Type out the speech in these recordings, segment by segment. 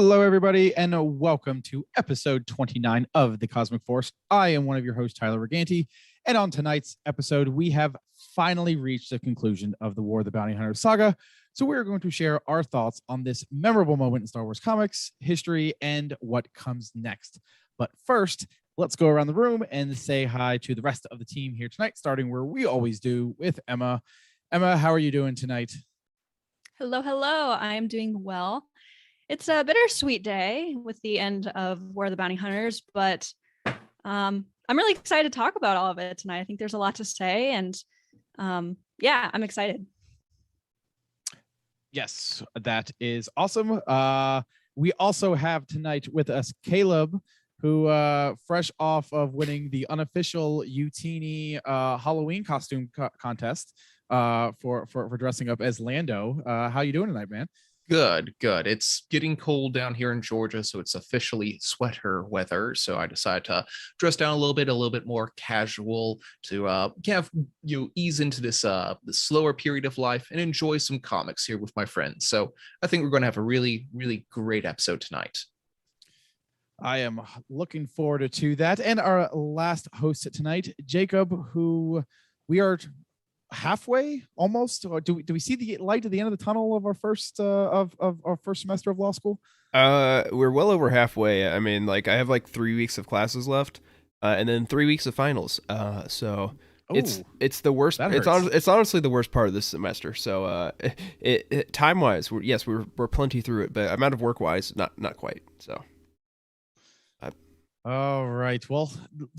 Hello, everybody, and welcome to episode 29 of The Cosmic Force. I am one of your hosts, Tyler Reganti, and on tonight's episode, we have finally reached the conclusion of the War of the Bounty Hunter saga. So we're going to share our thoughts on this memorable moment in Star Wars comics, history, and what comes next. But first, let's go around the room and say hi to the rest of the team here tonight, starting where we always do with Emma. Emma, how are you doing tonight? Hello, hello. I am doing well. It's a bittersweet day with the end of War of the Bounty Hunters, but I'm really excited to talk about all of it tonight. I think there's a lot to say, and yeah, I'm excited. Yes, that is awesome. We also have tonight with us Caleb, who fresh off of winning the unofficial Youtini Halloween costume contest for dressing up as Lando. How you doing tonight, man? Good. It's getting cold down here in Georgia, so it's officially sweater weather. So I decided to dress down a little bit more casual to ease into this slower period of life and enjoy some comics here with my friends. So I think we're going to have a really, really great episode tonight. I am looking forward to that. And our last host tonight, Jacob, who we are halfway almost. Or do we see the light at the end of the tunnel of our first of our first semester of law school? We're well over halfway. I mean, like I have like 3 weeks of classes left, and then 3 weeks of finals. So it's the worst. It's honestly the worst part of this semester. So it time wise, we're plenty through it, but amount of work wise, not quite. So. All right. Well,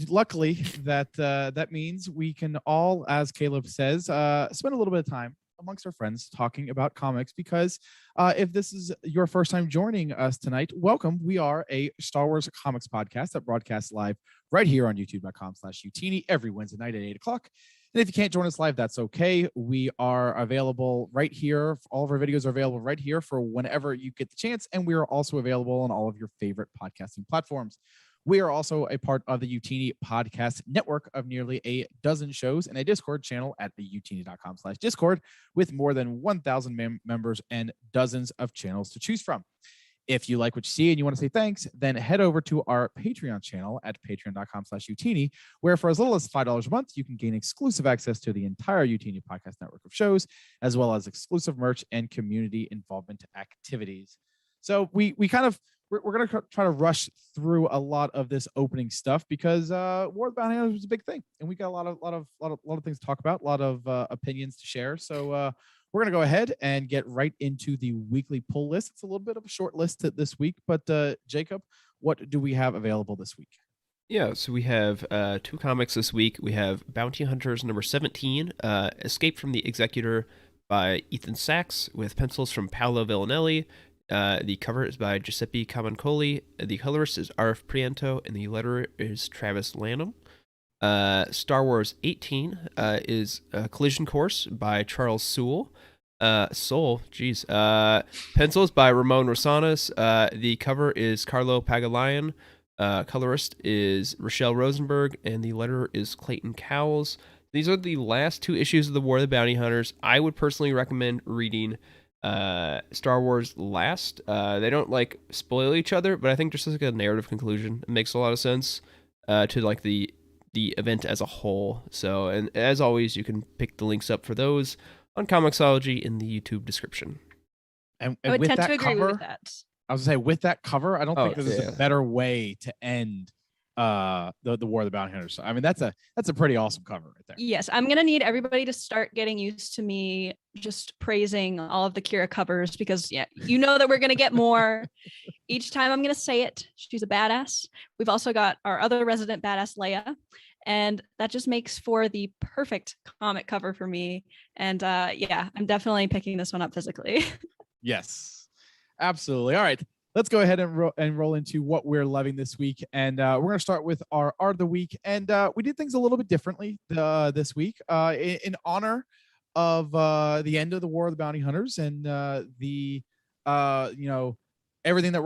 luckily that means we can all, as Caleb says, spend a little bit of time amongst our friends talking about comics, because if this is your first time joining us tonight, welcome. We are a Star Wars comics podcast that broadcasts live right here on youtube.com/Youtini every Wednesday night at 8 o'clock. And if you can't join us live, that's okay. We are available right here. All of our videos are available right here for whenever you get the chance. And we are also available on all of your favorite podcasting platforms. We are also a part of the Youtini podcast network of nearly a dozen shows and a Discord channel at the youtini.com/Discord with more than 1,000 members and dozens of channels to choose from. If you like what you see and you want to say thanks, then head over to our Patreon channel at patreon.com/Youtini, where for as little as $5 a month, you can gain exclusive access to the entire Youtini podcast network of shows, as well as exclusive merch and community involvement activities. So we're going to try to rush through a lot of this opening stuff because War of the Bounty Hunters was a big thing, and we got a lot of things to talk about, a lot of opinions to share. So we're going to go ahead and get right into the weekly pull list. It's a little bit of a short list this week, but Jacob, what do we have available this week? Yeah, so we have 2 comics this week. We have Bounty Hunters number 17, Escape from the Executor by Ethan Sachs, with pencils from Paolo Villanelli. The cover is by Giuseppe Camuncoli. The colorist is R.F. Priento, and the letterer is Travis Lanham. Star Wars 18 is Collision Course by Charles Soule. Pencils by Ramon Rosanas. The cover is Carlo Pagulayan. Colorist is Rochelle Rosenberg, and the letterer is Clayton Cowles. These are the last 2 issues of the War of the Bounty Hunters. I would personally recommend reading Star Wars last. They don't like spoil each other, but I think just as like a narrative conclusion, it makes a lot of sense to like the event as a whole. So, and as always, you can pick the links up for those on Comixology in the YouTube description. And I would with tend that to agree cover, with that. I was gonna say, with that cover, I don't think there's a better way to end the War of the Bounty Hunters. I mean, that's a pretty awesome cover right there. Yes, I'm gonna need everybody to start getting used to me just praising all of the Kira covers, because you know that we're gonna get more each time. I'm gonna say it. She's a badass. We've also got our other resident badass, Leia, and that just makes for the perfect comic cover for me. And I'm definitely picking this one up physically. Yes, absolutely. All right. Let's go ahead and roll into what we're loving this week. And we're going to start with our Art of the Week. And we did things a little bit differently this week in honor of the end of the War of the Bounty Hunters and everything that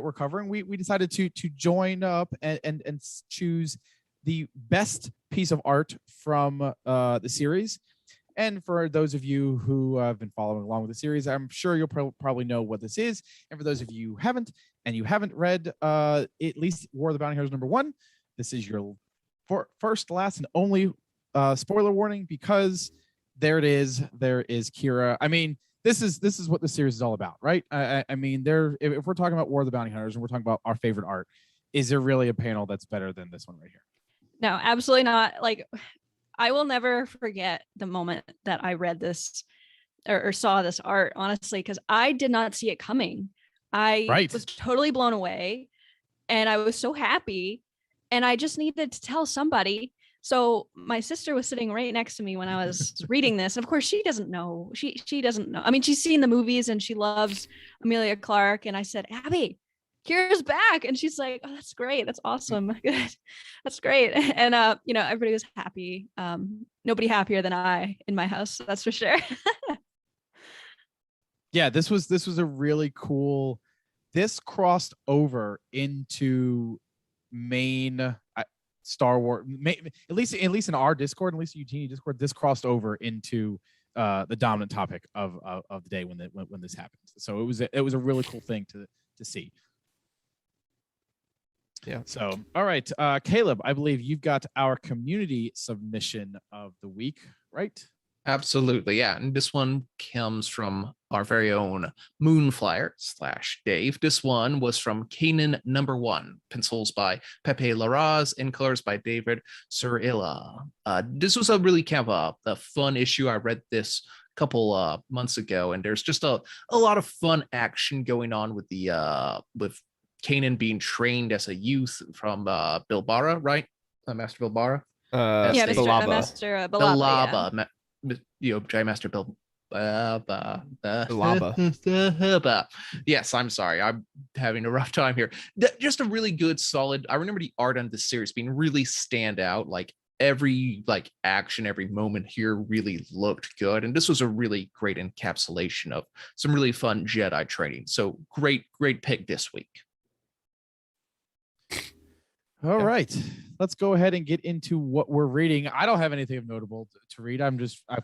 we're covering. We decided to join up and choose the best piece of art from the series. And for those of you who have been following along with the series, I'm sure you'll probably know what this is. And for those of you who haven't, and you haven't read at least War of the Bounty Hunters #1, this is your first, last, and only spoiler warning, because there it is. There is Kira. I mean, this is what the series is all about, right? I mean, if we're talking about War of the Bounty Hunters and we're talking about our favorite art, is there really a panel that's better than this one right here? No, absolutely not. Like, I will never forget the moment that I read this or saw this art, honestly, because I did not see it coming. I was totally blown away, and I was so happy, and I just needed to tell somebody. So my sister was sitting right next to me when I was reading this. And of course, she doesn't know. She doesn't know. I mean, she's seen the movies and she loves Amelia Clark. And I said, Abby, Kira's back. And she's like, oh, that's great. That's awesome. Good. That's great. And everybody was happy. Nobody happier than I in my house. That's for sure. Yeah, this was a really cool. This crossed over into main Star Wars, at least in our Discord, at least Youtini Discord. This crossed over into the dominant topic of the day when this happened. So it was a really cool thing to see. Yeah. So, all right, Caleb, I believe you've got our community submission of the week, right? Absolutely, yeah. And this one comes from our very own Moonflyer / Dave. This one was from Kanan #1, pencils by Pepe Larraz and colors by David Surilla. This was a really kind of a fun issue. I read this a couple months ago, and there's just a lot of fun action going on with with Kanan being trained as a youth from Bilbara, right? Master Bilbara. Yeah, Balaba. Master Balaba. Balaba. Giant Master Bill. Yes, I'm sorry. I'm having a rough time here. Just a really good, solid. I remember the art on this series being really stand out. Like every action, every moment here really looked good, and this was a really great encapsulation of some really fun Jedi training. So great pick this week. All right, let's go ahead and get into what we're reading. I don't have anything of notable to read. I've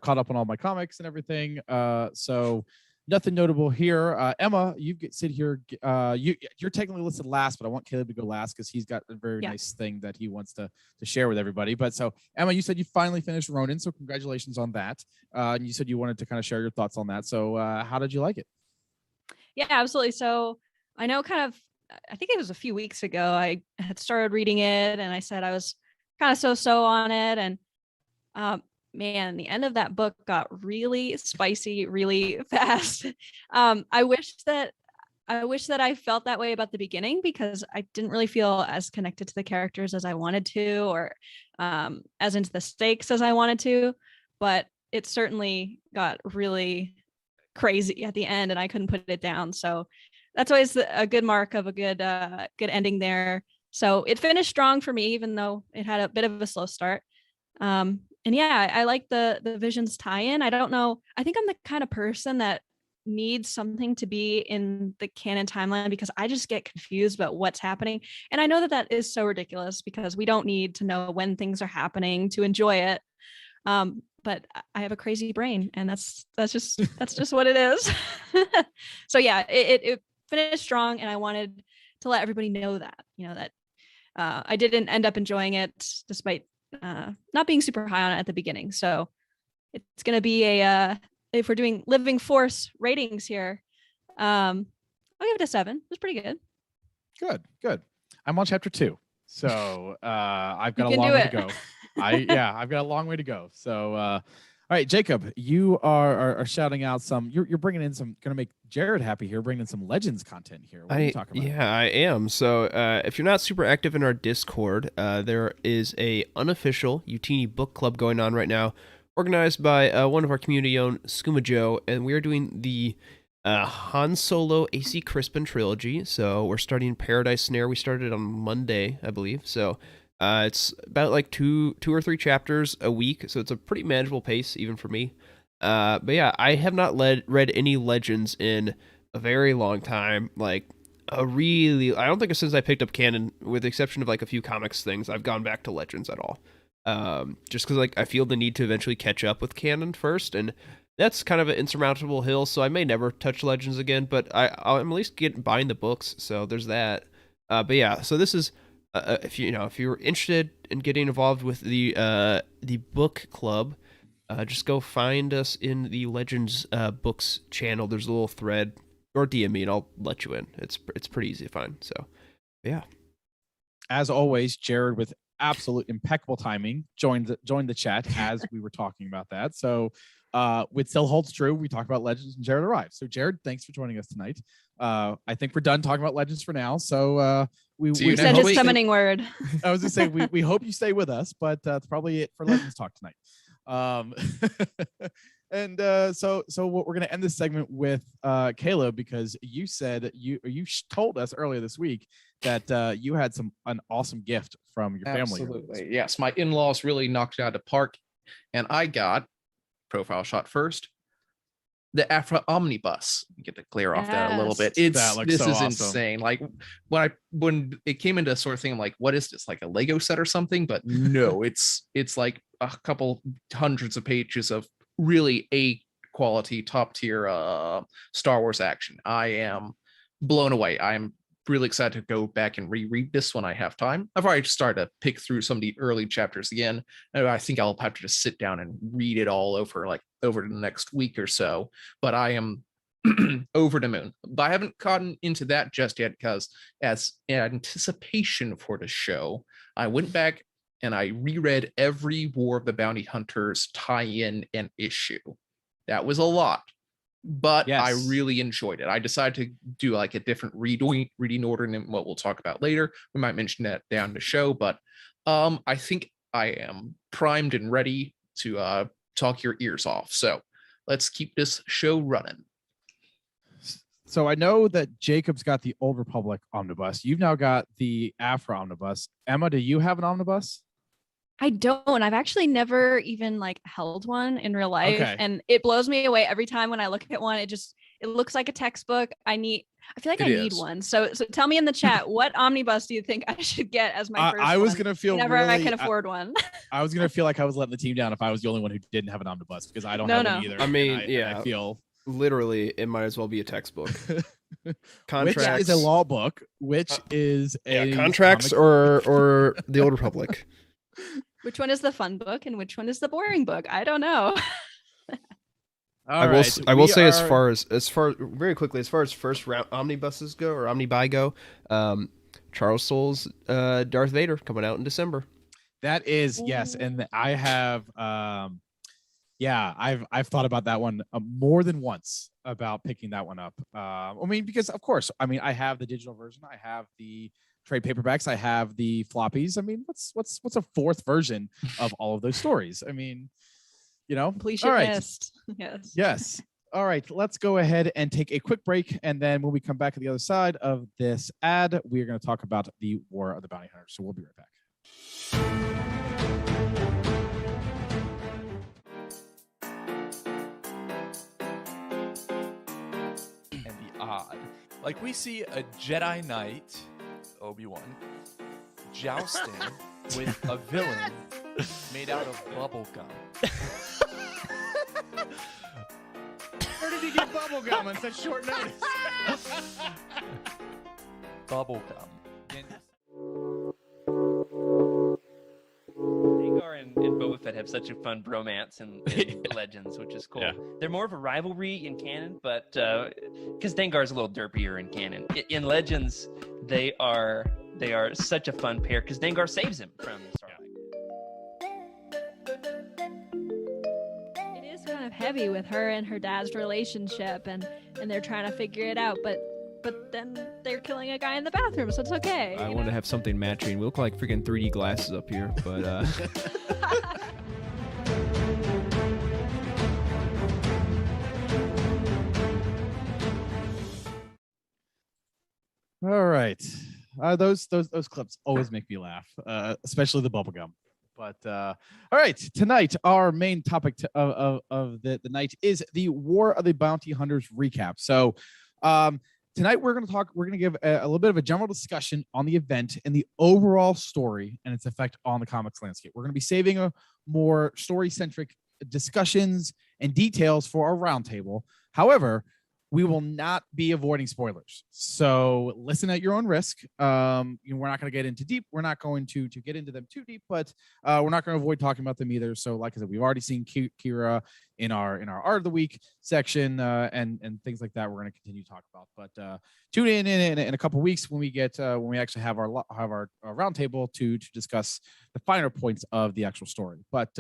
caught up on all my comics and everything. So nothing notable here. Emma, sit here. You're technically listed last, but I want Caleb to go last because he's got a very nice thing that he wants to share with everybody. But so Emma, you said you finally finished Ronin, so congratulations on that. And you said you wanted to kind of share your thoughts on that. So how did you like it? Yeah, absolutely. So I know I think it was a few weeks ago, I had started reading it and I said I was kind of so on it. And man, the end of that book got really spicy, really fast. I wish that I felt that way about the beginning, because I didn't really feel as connected to the characters as I wanted to, or as into the stakes as I wanted to. But it certainly got really crazy at the end and I couldn't put it down. So that's always a good mark of a good ending there. So it finished strong for me, even though it had a bit of a slow start. And yeah, I like the Visions tie-in. I don't know. I think I'm the kind of person that needs something to be in the canon timeline, because I just get confused about what's happening. And I know that is so ridiculous, because we don't need to know when things are happening to enjoy it. But I have a crazy brain, and that's just what it is. So yeah, it finished strong, and I wanted to let everybody know that, that I didn't end up enjoying it despite not being super high on it at the beginning. So it's going to be if we're doing Living Force ratings here, I'll give it a 7. It was pretty good. Good. I'm on chapter 2, so I've got a long way to go. I've got a long way to go. So all right, Jacob, you are shouting out some. You're bringing in some. Going to make Jared happy here. Bringing in some Legends content here. What are you talking about? Yeah, I am. So if you're not super active in our Discord, there is a unofficial Youtini book club going on right now, organized by one of our community-owned Skooma Joe, and we are doing the Han Solo AC Crispin trilogy. So we're starting Paradise Snare. We started on Monday, I believe. So. It's about two or three chapters a week, so it's a pretty manageable pace even for me. But yeah, I have not read any Legends in a very long time. I don't think since I picked up canon, with the exception of a few comics things, I've gone back to Legends at all. just because like I feel the need to eventually catch up with canon first, and that's kind of an insurmountable hill. So I may never touch Legends again, but I'm at least buying the books. So there's that. But yeah, so this is if you're interested in getting involved with the book club, just go find us in the Legends books channel. There's a little thread, or DM me and I'll let you in. It's pretty easy to find. So yeah. As always, Jared with absolute impeccable timing joined the chat as we were talking about that. So it still holds true. We talked about Legends and Jared arrived. So Jared, thanks for joining us tonight. I think we're done talking about Legends for now. So we said his summoning word. I was gonna say we hope you stay with us, but that's probably it for Legends talk tonight. And so what we're gonna end this segment with Caleb, because you said you told us earlier this week that you had an awesome gift from your family. Absolutely, yes. My in-laws really knocked it out of the park, and I got profile shot first. The Afro Omnibus. Get to clear off that a little bit. This is awesome. Insane. Like when it came into sort of thing, I'm like, what is this? Like a Lego set or something? But no, it's like a couple hundreds of pages of really A quality, top tier Star Wars action. I am blown away. I'm really excited to go back and reread this when I have time. I've already started to pick through some of the early chapters again, and I think I'll have to just sit down and read it all over the next week or so. But I am over the moon. But I haven't gotten into that just yet, because as anticipation for the show, I went back and I reread every War of the Bounty Hunters tie-in and issue. That was a lot, but yes, I really enjoyed it. I decided to do like a different reading order than what we'll talk about later. We might mention that down the show, but I think I am primed and ready to talk your ears off. So let's keep this show running. So I know that Jacob's got the Old Republic omnibus. You've now got the Afro omnibus. Emma, do you have an omnibus? I don't. I've actually never even held one in real life. Okay. And it blows me away every time when I look at one. It looks like a textbook. I need one. So tell me in the chat, what omnibus do you think I should get as my first I was going to feel whenever I can afford one. I was going to feel like I was letting the team down if I was the only one who didn't have an omnibus, because I don't have one either. I mean, I feel literally it might as well be a textbook. Contracts, which is a law book, which is a contracts or the Old Republic. Which one is the fun book and which one is the boring book? I don't know. I will say as far as very quickly, as far as first round omnibuses go, or omnibuy go, Charles Soule's Darth Vader coming out in December. That is, yes, and I have I've thought about that one more than once about picking that one up. I mean, because of course, I have the digital version, I have the trade paperbacks, I have the floppies. I mean, what's a fourth version of all of those stories? I mean, completion. All right. Yes. All right, let's go ahead and take a quick break, and then when we come back to the other side of this ad, we're going to talk about the War of the Bounty Hunters. So we'll be right back. And the odd, like we see a Jedi Knight, Obi-Wan, jousting with a villain made out of bubble gum. Where did he get bubble gum on such short notice? Bubble gum. Dengar and Boba Fett have such a fun bromance in Legends, which is cool. Yeah. They're more of a rivalry in canon, but because Dengar is a little derpier in canon. In Legends, they are such a fun pair because Dengar saves him from Starlight. It is kind of heavy with her and her dad's relationship, and they're trying to figure it out, but then they're killing a guy in the bathroom, so it's okay. I want to have something matching. We look like freaking 3D glasses up here, but All right. Those clips always make me laugh, especially the bubblegum. But all right, tonight our main topic of the night is the War of the Bounty Hunters recap. So tonight we're going to give a little bit of a general discussion on the event and the overall story and its effect on the comics landscape. We're going to be saving a more story-centric discussions and details for our roundtable. However, we will not be avoiding spoilers. So listen at your own risk. We're not going to get into deep. We're not going to get into them too deep, but we're not going to avoid talking about them either. So like I said, we've already seen Kira in our art of the week section and things like that. We're going to continue to talk about, but tune in a couple of weeks when we actually have our roundtable to discuss the finer points of the actual story, but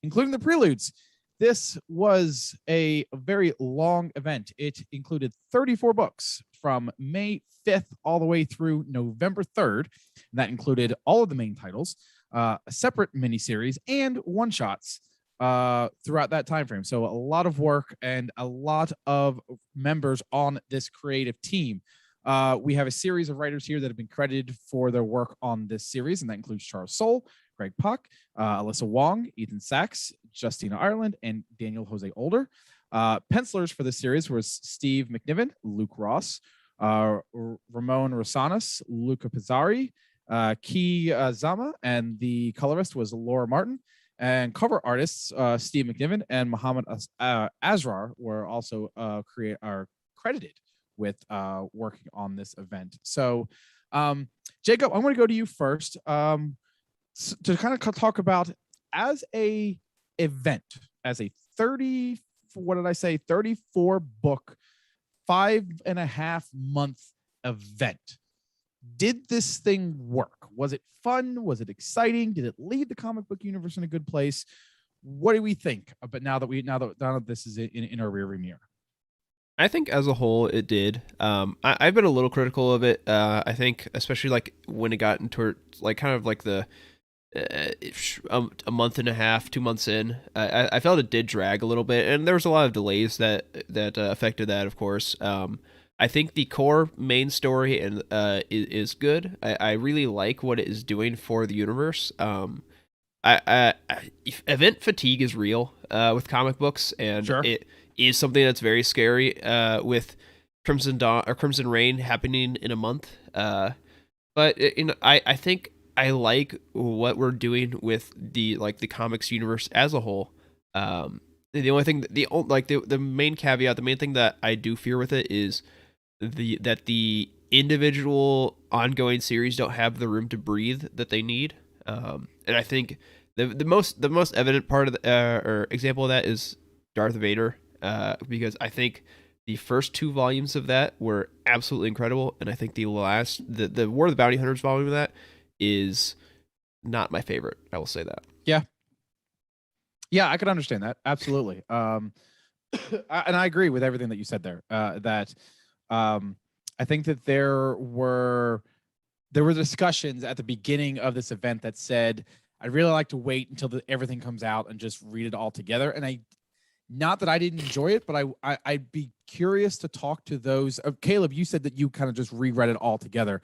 including the preludes. This was a very long event. It included 34 books from May 5th all the way through November 3rd. And that included all of the main titles, a separate miniseries, and one-shots throughout that time frame. So a lot of work and a lot of members on this creative team. We have a series of writers here that have been credited for their work on this series, and that includes Charles Soule, Greg Puck, Alyssa Wong, Ethan Sachs, Justina Ireland, and Daniel Jose Older. Pencilers for this series was Steve McNiven, Luke Ross, Ramon Rosanas, Luca Pizzari, Key Zama, and the colorist was Laura Martin. And cover artists, Steve McNiven and Muhammad Azrar, were also credited with working on this event. So, Jacob, I'm going to go to you first. To kind of talk about as a event, as a 34 book, 5.5 month event. Did this thing work? Was it fun? Was it exciting? Did it lead the comic book universe in a good place? What do we think? But now that this is in our rearview mirror. I think as a whole it did. I've been a little critical of it. I think especially like when it got into like kind of like the a month and a half, 2 months in, I felt it did drag a little bit, and there was a lot of delays that affected that. Of course, I think the core main story and is good. I really like what it is doing for the universe. Event fatigue is real with comic books, and sure. It is something that's very scary with Crimson Dawn or Crimson Reign happening in a month. But I think I like what we're doing with the comics universe as a whole. The only thing, the main caveat, the main thing that I do fear with it is that the individual ongoing series don't have the room to breathe that they need. And I think the most evident part of or example of that is Darth Vader, because I think the first 2 volumes of that were absolutely incredible, and I think the War of the Bounty Hunters volume of that is not my favorite. I will say that. Yeah, I could understand that. Absolutely. And I agree with everything that you said there. That I think that there were discussions at the beginning of this event that said, I'd really like to wait until everything comes out and just read it all together. And not that I didn't enjoy it, but I'd be curious to talk to those. Caleb, you said that you kind of just reread it all together.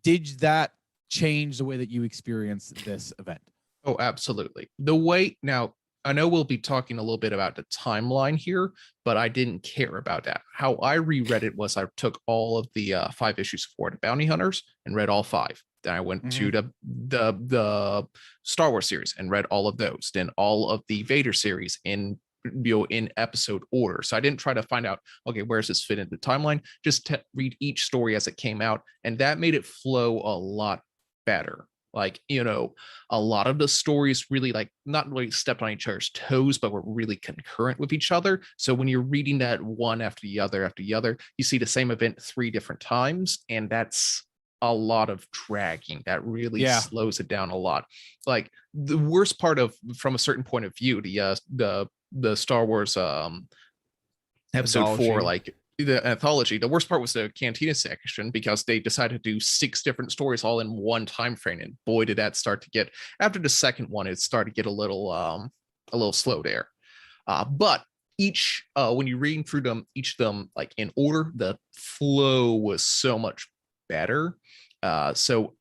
Did that change the way that you experienced this event? Oh, absolutely. Now, I know we'll be talking a little bit about the timeline here, but I didn't care about that. How I reread it was I took all of the 5 issues for the Bounty Hunters and read all 5. Then I went to the Star Wars series and read all of those. Then all of the Vader series in episode order. So I didn't try to find out, okay, where does this fit into the timeline? Just read each story as it came out, and that made it flow a lot better. Like, a lot of the stories really not really stepped on each other's toes, but were really concurrent with each other. So when you're reading that one after the other, you see the same event 3 different times, and that's a lot of dragging. That really slows it down a lot. Like the worst part from a certain point of view, the Star Wars episode 4, the anthology, the worst part was the Cantina section, because they decided to do 6 different stories all in one time frame, and boy did that start to get, after the second one, it started to get a little slow there. But each when you reading through them, each of them in order, the flow was so much better. So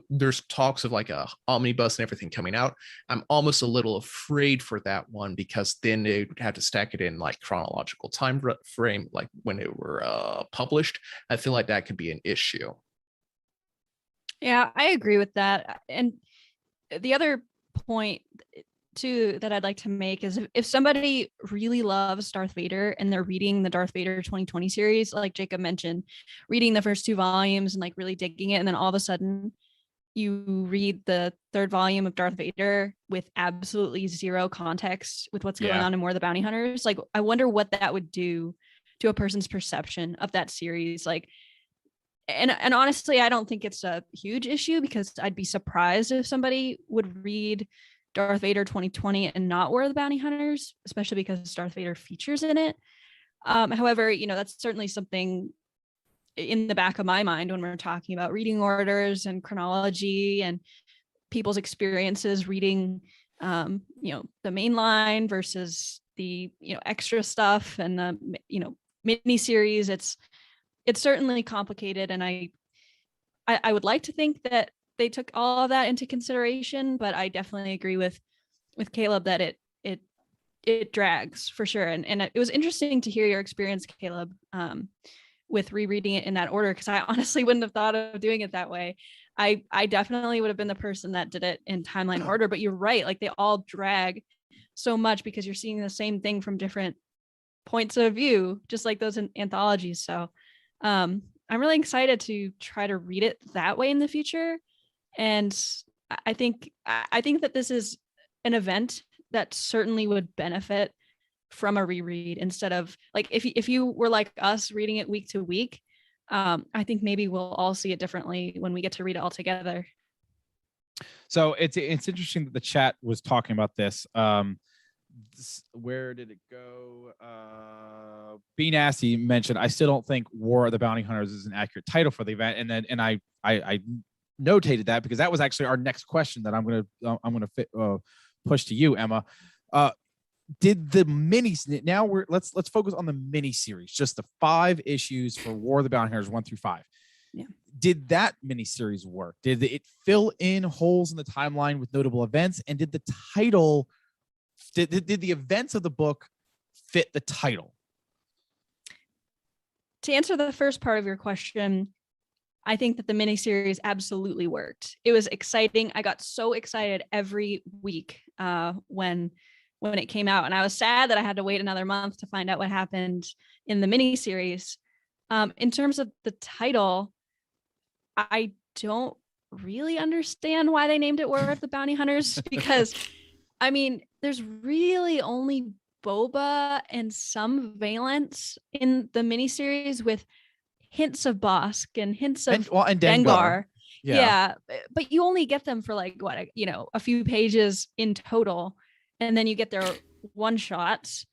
there's talks of like a omnibus and everything coming out. I'm almost a little afraid for that one, because then they would have to stack it in like chronological time frame, like when it were published. I feel like that could be an issue. Yeah, I agree with that. And the other point too that I'd like to make is if somebody really loves Darth Vader and they're reading the Darth Vader 2020 series, like Jacob mentioned, reading the first 2 volumes and like really digging it, and then all of a sudden you read the 3rd volume of Darth Vader with absolutely zero context with what's going on in War of the Bounty Hunters, like I wonder what that would do to a person's perception of that series. Like, and honestly, I don't think it's a huge issue, because I'd be surprised if somebody would read Darth Vader 2020 and not War of the Bounty Hunters, especially because Darth Vader features in it. However, that's certainly something in the back of my mind when we're talking about reading orders and chronology and people's experiences reading, the main line versus the, extra stuff and the, mini series. It's certainly complicated, and I would like to think that they took all of that into consideration, but I definitely agree with Caleb that it drags for sure. And it was interesting to hear your experience, Caleb, with rereading it in that order, because I honestly wouldn't have thought of doing it that way. I definitely would have been the person that did it in timeline order, but you're right, like they all drag so much because you're seeing the same thing from different points of view, just like those anthologies. So I'm really excited to try to read it that way in the future. And I think that this is an event that certainly would benefit from a reread, instead of like if you were like us reading it week to week. I think maybe we'll all see it differently when we get to read it all together. So it's interesting that the chat was talking about this. Where did it go? Be Nasty mentioned, I still don't think War of the Bounty Hunters is an accurate title for the event, and I notated that because that was actually our next question that I'm gonna push to you, Emma. Did the let's focus on the mini series, just the 5 issues for War of the Bounty Hunters 1 through 5. Yeah. Did that mini series work? Did it fill in holes in the timeline with notable events? And did the title, did the events of the book fit the title? To answer the first part of your question, I think that the miniseries absolutely worked. It was exciting. I got so excited every week when it came out, and I was sad that I had to wait another month to find out what happened in the miniseries. In terms of the title, I don't really understand why they named it War of the Bounty Hunters, because I mean, there's really only Boba and some Valence in the miniseries, with hints of Bosk and hints of and Dengar. Yeah, but you only get them for like a few pages in total, and then you get their one shots.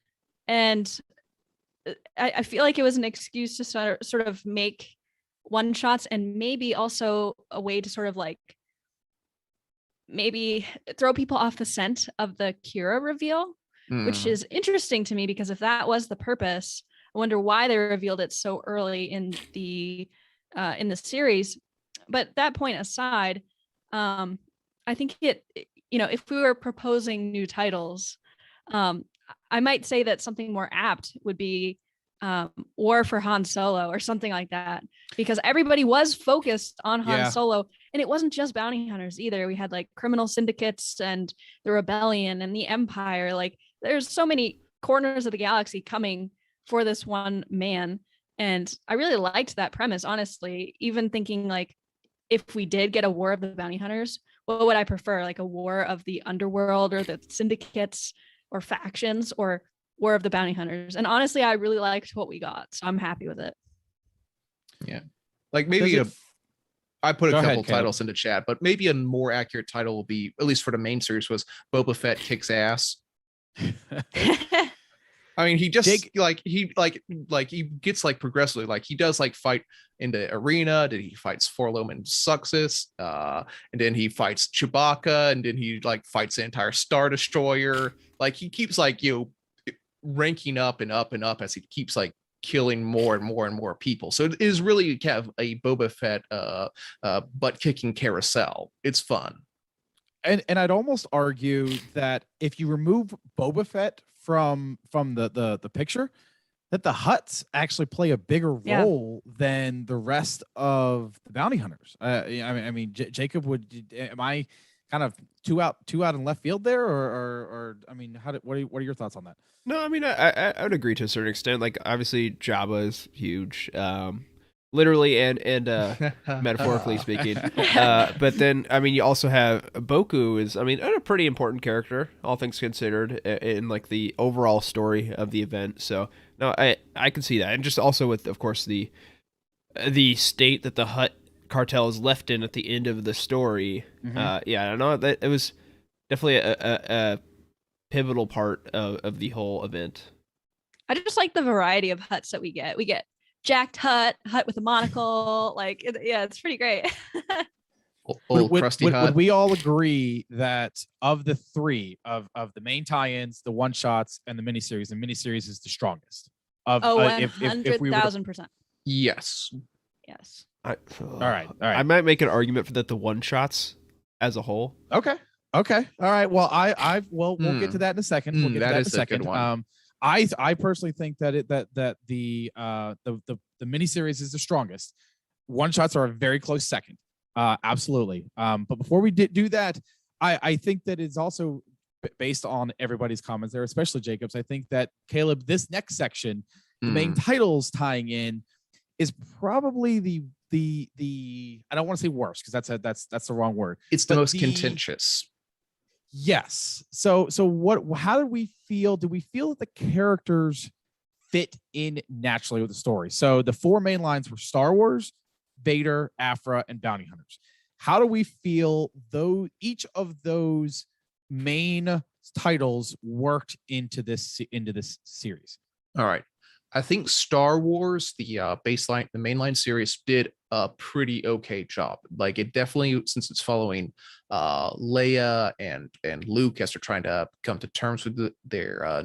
And I feel like it was an excuse to sort of make one shots, and maybe also a way to sort of like maybe throw people off the scent of the Kira reveal, which is interesting to me, because if that was the purpose, I wonder why they revealed it so early in the series. But that point aside, I think if we were proposing new titles, I might say that something more apt would be War for Han Solo or something like that, because everybody was focused on Han Solo, and it wasn't just bounty hunters either. We had like criminal syndicates and the rebellion and the Empire. Like there's so many corners of the galaxy coming for this one man, and I really liked that premise, honestly. Even thinking like, if we did get a War of the Bounty Hunters, what would I prefer? Like a war of the underworld or the syndicates or factions, or War of the Bounty Hunters? And honestly, I really liked what we got, so I'm happy with it. Yeah, like maybe I put a couple titles into chat, but maybe a more accurate title will be, at least for the main series, was Boba Fett Kicks Ass. I mean, he just he gets like progressively, like he does like fight in the arena, then he fights Forlom and Suxus, and then he fights Chewbacca, and then he like fights the entire Star Destroyer. Like he keeps like ranking up and up and up as he keeps like killing more and more and more people. So it is really kind of a Boba Fett butt kicking carousel. It's fun. And I'd almost argue that if you remove Boba Fett from the picture, that the Hutts actually play a bigger role than the rest of the bounty hunters. I mean, Jacob, am I kind of two out in left field there, or I mean, what are your thoughts on that? No, I mean, I would agree to a certain extent. Like, obviously, Jabba is huge, literally and metaphorically speaking. But then, I mean, you also have Boku is, I mean, a pretty important character, all things considered, in like the overall story of the event. So, no, I can see that, and just also with, of course, the state that the Hutt cartel is left in at the end of the story. Yeah, I don't know that it was definitely a pivotal part of the whole event. I just like the variety of Hutts that we get. We get jacked Hutt with a monocle. Like, it's pretty great. Old crusty Hutt. Would we all agree that of the three of the main tie-ins, the one-shots, and the miniseries is the strongest? Of 100,000%. Yes. Yes. All right. I might make an argument for that the one-shots as a whole. Okay. All right. Well, we'll get to that in a second. We'll get to that in a second. Good one. I personally think that the miniseries is the strongest. One shots are a very close second. Absolutely. But before we do that, I think that it's also based on everybody's comments there, especially Jacob's. I think that Caleb, this next section, the main titles tying in, is probably the I don't want to say worst, because that's the wrong word. It's the most contentious. Yes. So how do we feel? Do we feel that the characters fit in naturally with the story? So the four main lines were Star Wars, Vader, Aphra, and Bounty Hunters. How do we feel though each of those main titles worked into this series? All right. I think Star Wars, the mainline series, did a pretty okay job. Like, it definitely, since it's following Leia and Luke as they're trying to come to terms with their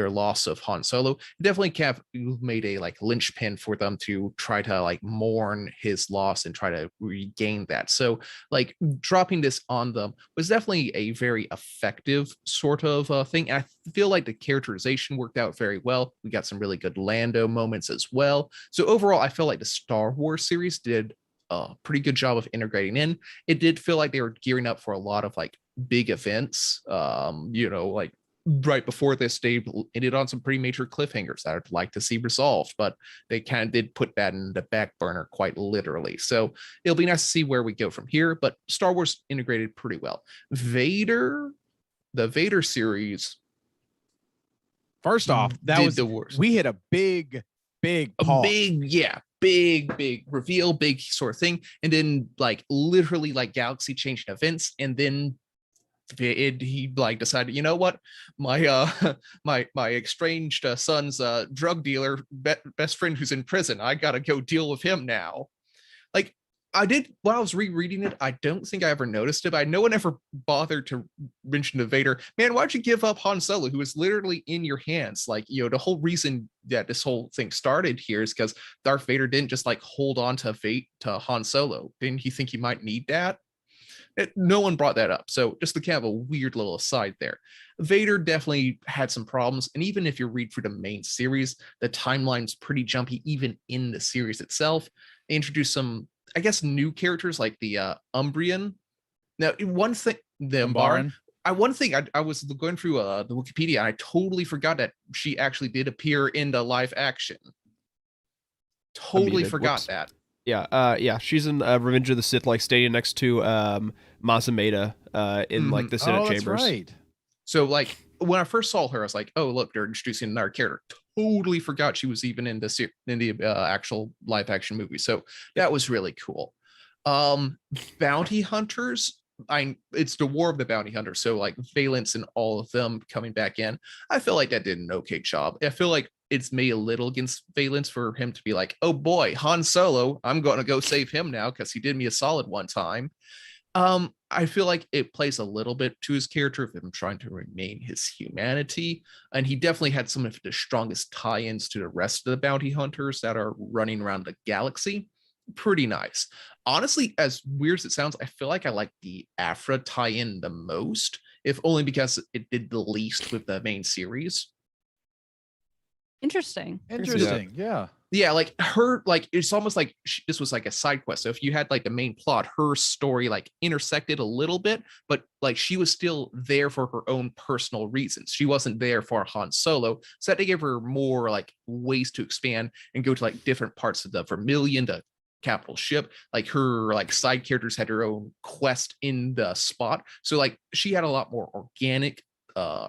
loss of Han Solo, it definitely kind of made a like linchpin for them to try to like mourn his loss and try to regain that. So like dropping this on them was definitely a very effective sort of thing. And I feel like the characterization worked out very well. We got some really good Lando moments as well. So overall, I feel like the Star Wars series did a pretty good job of integrating in. It did feel like they were gearing up for a lot of like big events. Like right before this, they ended on some pretty major cliffhangers that I'd like to see resolved, but they kind of did put that in the back burner quite literally. So it'll be nice to see where we go from here, but Star Wars integrated pretty well. The Vader series, first off, that was the worst. We hit a big pause. Big reveal, big sort of thing, and then like literally like galaxy changing events, and then he like decided, you know what, my my estranged son's drug dealer best friend who's in prison, I gotta go deal with him now. Like, I did, while I was rereading it, I don't think I ever noticed it, but no one ever bothered to mention to Vader, man, why'd you give up Han Solo, who was literally in your hands? Like, the whole reason that this whole thing started here is because Darth Vader didn't just like hold on to Han Solo. Didn't he think he might need that? No one brought that up. So just the kind of a weird little aside there. Vader definitely had some problems. And even if you read through the main series, the timeline's pretty jumpy, even in the series itself. They introduced some, I guess, new characters like the Umbrian. Now, one thing, the Umbaran. I was going through the Wikipedia, and I totally forgot that she actually did appear in the live action. Totally forgot that. Yeah. She's in Revenge of the Sith, like standing next to Mazameda in like the Senate chambers. That's right. So like when I first saw her, I was like, oh look, they're introducing another character. Totally forgot she was even in the actual live action movie. So that was really cool. Bounty hunters. It's the War of the Bounty Hunters. So like Valence and all of them coming back in. I feel like that did an okay job. I feel like it's made a little against Valence for him to be like, oh boy, Han Solo, I'm going to go save him now because he did me a solid one time. I feel like it plays a little bit to his character of him trying to remain his humanity. And he definitely had some of the strongest tie-ins to the rest of the bounty hunters that are running around the galaxy. Pretty nice. Honestly, as weird as it sounds, I feel like I like the Afra tie-in the most, if only because it did the least with the main series. Interesting. Interesting. Yeah. Yeah, like her, like it's almost like this was like a side quest. So if you had like the main plot, her story like intersected a little bit, but like she was still there for her own personal reasons. She wasn't there for Han Solo, so that they gave her more like ways to expand and go to like different parts of the Vermilion, the capital ship. Like her like side characters had her own quest in the spot, so like she had a lot more organic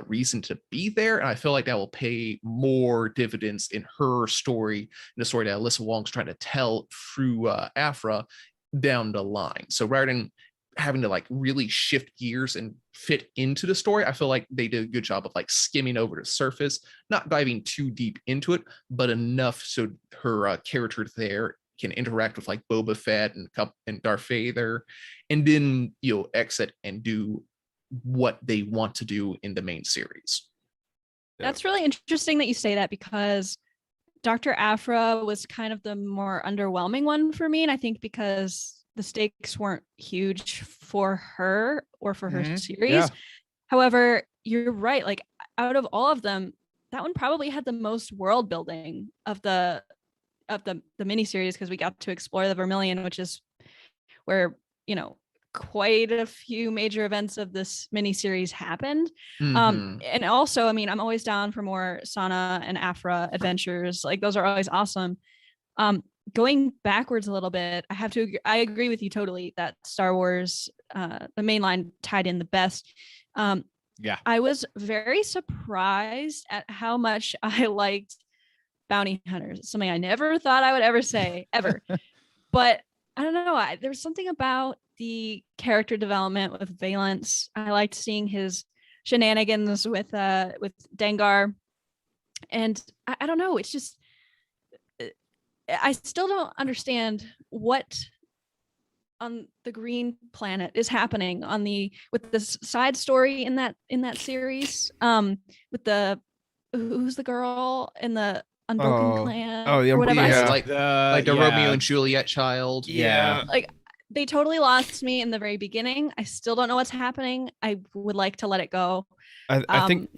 reason to be there, and I feel like that will pay more dividends in her story, in the story that Alyssa Wong's trying to tell through Afra down the line. So rather than having to like really shift gears and fit into the story, I feel like they did a good job of like skimming over the surface, not diving too deep into it, but enough so her character there can interact with like Boba Fett and Darth Vader, and then exit and do what they want to do in the main series. That's really interesting that you say that, because Dr. Afra was kind of the more underwhelming one for me. And I think because the stakes weren't huge for her or for her series. Yeah. However, you're right. Like out of all of them, that one probably had the most world building of the miniseries, because we got to explore the Vermilion, which is where, quite a few major events of this miniseries happened. And also, I mean, I'm always down for more Sana and Afra adventures. Like those are always awesome. Going backwards a little bit, I agree with you totally that Star Wars, the main line tied in the best. Yeah. I was very surprised at how much I liked bounty hunters. It's something I never thought I would ever say, ever. But I don't know. There was something about the character development with Valence. I liked seeing his shenanigans with Dengar, and I don't know. It's just I still don't understand what on the Green Planet is happening with this side story in that series. With who's the girl in the Unbroken Clan? Oh, yeah, or whatever. yeah. Like the Romeo and Juliet child. Yeah. Like they totally lost me in the very beginning. I still don't know what's happening. I would like to let it go. I think,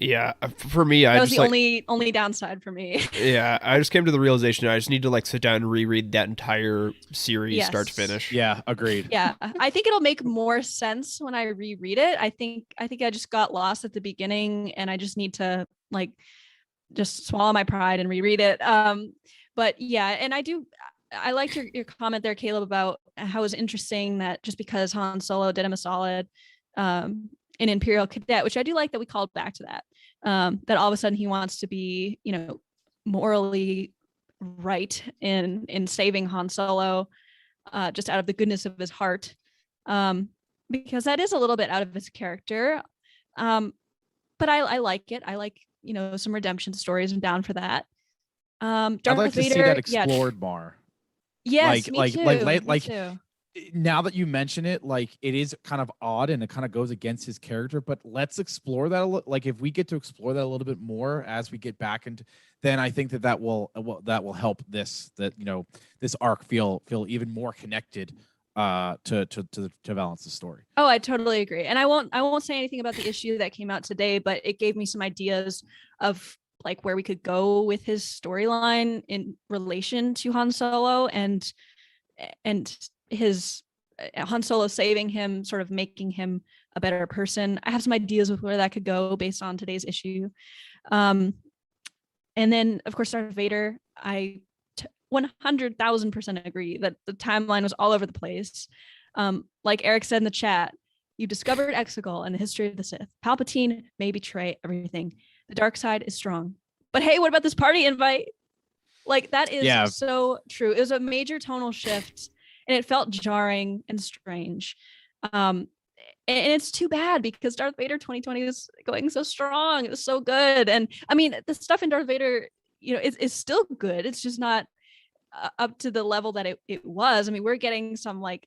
for me, that was the only downside for me. Yeah, I just came to the realization I just need to like sit down and reread that entire series start to finish. Yeah, agreed. Yeah, I think it'll make more sense when I reread it. I think I just got lost at the beginning, and I just need to like just swallow my pride and reread it. But yeah, and I liked your comment there, Caleb, about how it was interesting that just because Han Solo did him a solid in Imperial Cadet, which I do like that we called back to that, that all of a sudden he wants to be, morally right in saving Han Solo, just out of the goodness of his heart, because that is a little bit out of his character. But I like it. I like, some redemption stories. I'm down for that. Darth I'd like to Vader, see that explored more. Yes, like me too. Now that you mention it, like it is kind of odd and it kind of goes against his character, but let's explore that a little. Like if we get to explore that a little bit more as we get back into, then I think that will help this arc feel even more connected to balance the story. Oh, I totally agree. And I won't say anything about the issue that came out today, but it gave me some ideas of like where we could go with his storyline in relation to Han Solo and his Han Solo saving him, sort of making him a better person. I have some ideas with where that could go based on today's issue. And then of course, Darth Vader, I 100,000% agree that the timeline was all over the place. Like Eric said in the chat, you discovered Exegol and the history of the Sith. Palpatine may betray everything. The dark side is strong. But hey, what about this party invite? Like that is so true. It was a major tonal shift, and it felt jarring and strange. And it's too bad because Darth Vader 2020 is going so strong. It was so good. And I mean, the stuff in Darth Vader, is still good. It's just not up to the level that it was. I mean, we're getting some like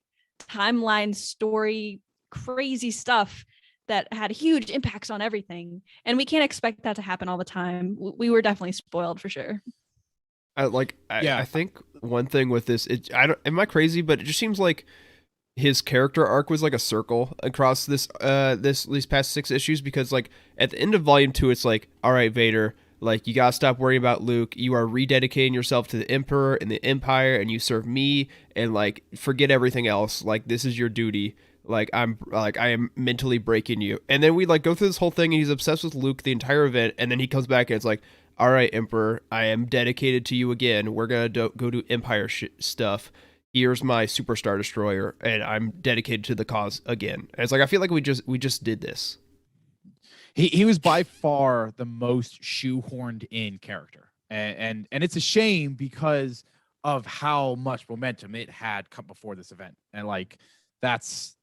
timeline story crazy stuff that had huge impacts on everything. And we can't expect that to happen all the time. We were definitely spoiled for sure. I think one thing with this, am I crazy, but it just seems like his character arc was like a circle across these past 6 issues, because like at the end of volume 2, it's like, all right, Vader, like you gotta stop worrying about Luke. You are rededicating yourself to the Emperor and the Empire, and you serve me, and like forget everything else. Like this is your duty. Like I am mentally breaking you. And then we like go through this whole thing, and he's obsessed with Luke the entire event, and then he comes back and it's like, all right, Emperor, I am dedicated to you again. We're gonna go do Empire stuff. Here's my Superstar Destroyer, and I'm dedicated to the cause again. And it's like I feel like we just did this. He was by far the most shoehorned in character, and it's a shame because of how much momentum it had come before this event. And like that's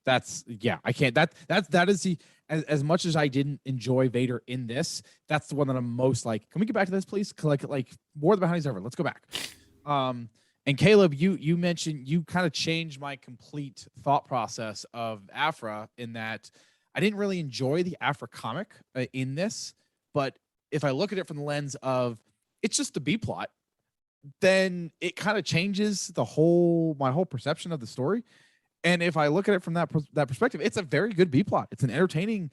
yeah, I can't that is the as much as I didn't enjoy Vader in this, that's the one that I'm most like, can we get back to this, please? Like more the bounties ever. Let's go back. And Caleb, you mentioned you kind of changed my complete thought process of Aphra in that I didn't really enjoy the Aphra comic in this, but if I look at it from the lens of it's just the B plot, then it kind of changes my whole perception of the story. And if I look at it from that perspective, it's a very good B plot. It's an entertaining,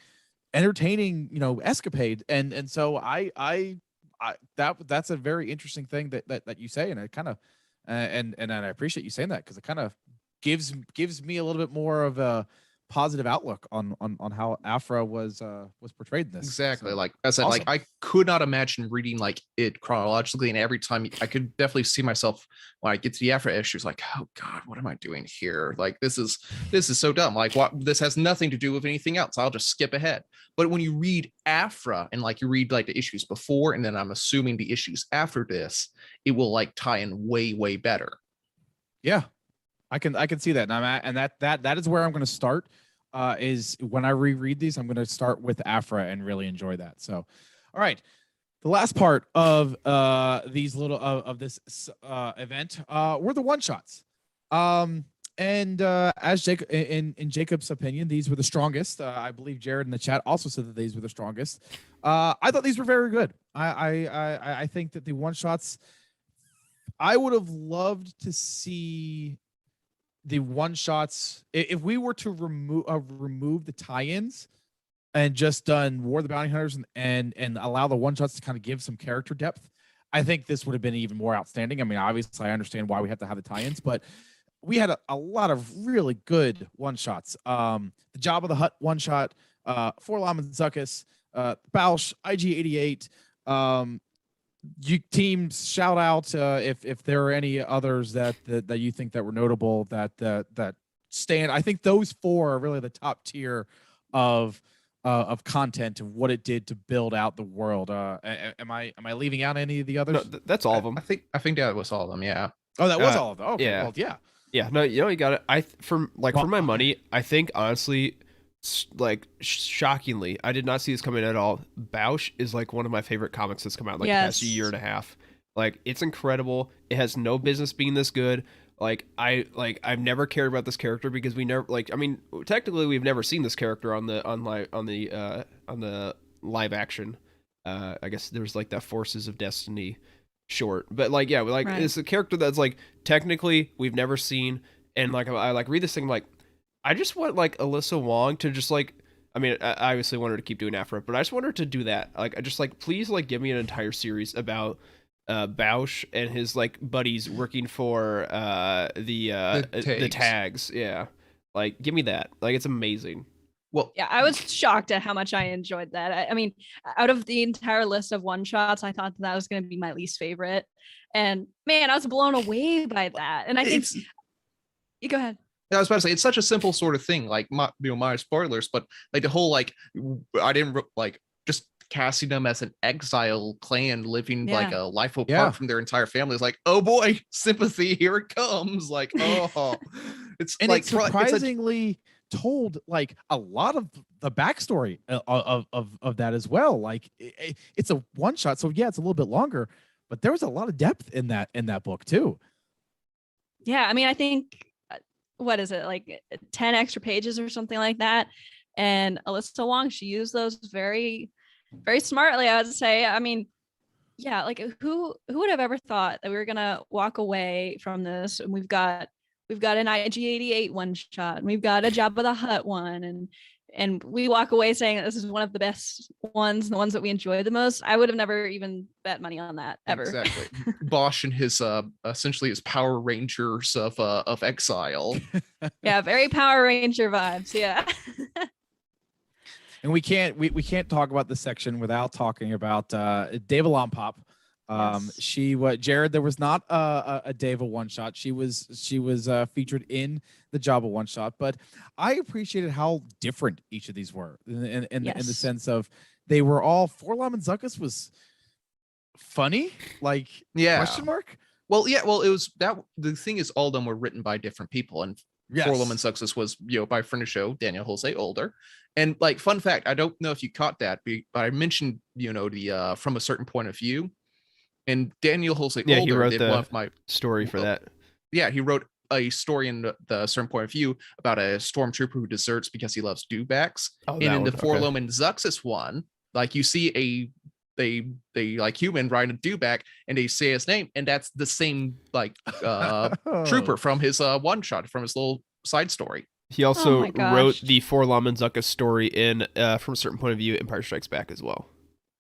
escapade. And so that's a very interesting thing that you say, and it kind of and I appreciate you saying that, because it kind of gives me a little bit more of a positive outlook on how Aphra was portrayed in this. Exactly. So, like I said, awesome. like I could not imagine reading like it chronologically, and every time I could definitely see myself when I get to the Aphra issues, like, oh God, what am I doing here? Like this is so dumb. Like what, this has nothing to do with anything else. I'll just skip ahead. But when you read Aphra and like you read like the issues before, and then I'm assuming the issues after this, it will like tie in way better. Yeah. I can see that, and that is where I'm going to start. Is when I reread these, I'm going to start with Aphra and really enjoy that. So, all right, the last part of these little of this event were the one shots. And as Jacob, in Jacob's opinion, these were the strongest. I believe Jared in the chat also said that these were the strongest. I thought these were very good. I think that the one shots, I would have loved to see the one shots, if we were to remove the tie-ins and just done War of the Bounty Hunters and allow the one shots to kind of give some character depth, I think this would have been even more outstanding. I mean, obviously I understand why we have to have the tie-ins, but we had a lot of really good one shots. The Jabba the Hutt one shot, Forlom and Zuckuss, Bausch, IG-88, you teams, shout out if there are any others that you think that were notable that stand. I think those 4 are really the top tier of content of what it did to build out the world. Am I leaving out any of the others? No, that's all of them. I think that was all of them. Yeah. Oh, that was all of them. Okay, yeah. well, yeah. Yeah, no, you got it. For my money, I think honestly, like shockingly, I did not see this coming at all. Bausch is like one of my favorite comics that's come out like the past year and a half. Like it's incredible. It has no business being this good. I've never cared about this character because we never technically we've never seen this character on the live action. I guess there's like that Forces of Destiny short, but right. It's a character that's like technically we've never seen, and like I like read this thing like I just want like Alyssa Wong to just like, I mean, I obviously want her to keep doing Aphra, but I just want her to do that. Like, I just like, please like give me an entire series about Bausch and his like buddies working for the tags. Yeah. Like, give me that. Like, it's amazing. Well, yeah, I was shocked at how much I enjoyed that. I mean, out of the entire list of one shots, I thought that was going to be my least favorite. And man, I was blown away by that. And I think you go ahead. I was about to say, it's such a simple sort of thing, like my spoilers, but like the whole like I didn't like just casting them as an exile clan living like a life apart from their entire family is like, oh boy, sympathy, here it comes. Like, oh, it's and like it's surprisingly told like a lot of the backstory of that as well. Like it's a one shot, so yeah, it's a little bit longer, but there was a lot of depth in that book too. Yeah, I mean, I think what is it, like 10 extra pages or something like that. And Alyssa Wong, she used those very, very smartly, I would say. I mean, yeah, like who would have ever thought that we were gonna walk away from this? And we've got an IG-88 one shot, and we've got a Jabba the Hutt one, and we walk away saying that this is one of the best ones, the ones that we enjoy the most. I would have never even bet money on that ever. Exactly. Bosch and his essentially his Power Rangers of exile. Yeah, very Power Ranger vibes. Yeah. And we can't talk about this section without talking about Deva Lompop. Jared, there was not a Deva one shot. She was featured in the Jabba one shot, but I appreciated how different each of these were in the sense of they were all, Forlom and Zuckuss was funny, like question mark. Well, it was that the thing is all of them were written by different people, and Forlom and Zuckuss was by Preshow, Daniel Jose Older. And like fun fact, I don't know if you caught that, but I mentioned the from a certain point of view. And Daniel Jose Older he wrote did the one of my story for that. Yeah, he wrote a story in the certain point of view about a stormtrooper who deserts because he loves dewbacks. And in the Forlom and Zuckuss one, like you see they like human riding a dewback and they say his name, and that's the same like trooper from his one shot, from his little side story. He also wrote the Forlom and Zuckuss story in from a certain point of view, Empire Strikes Back as well.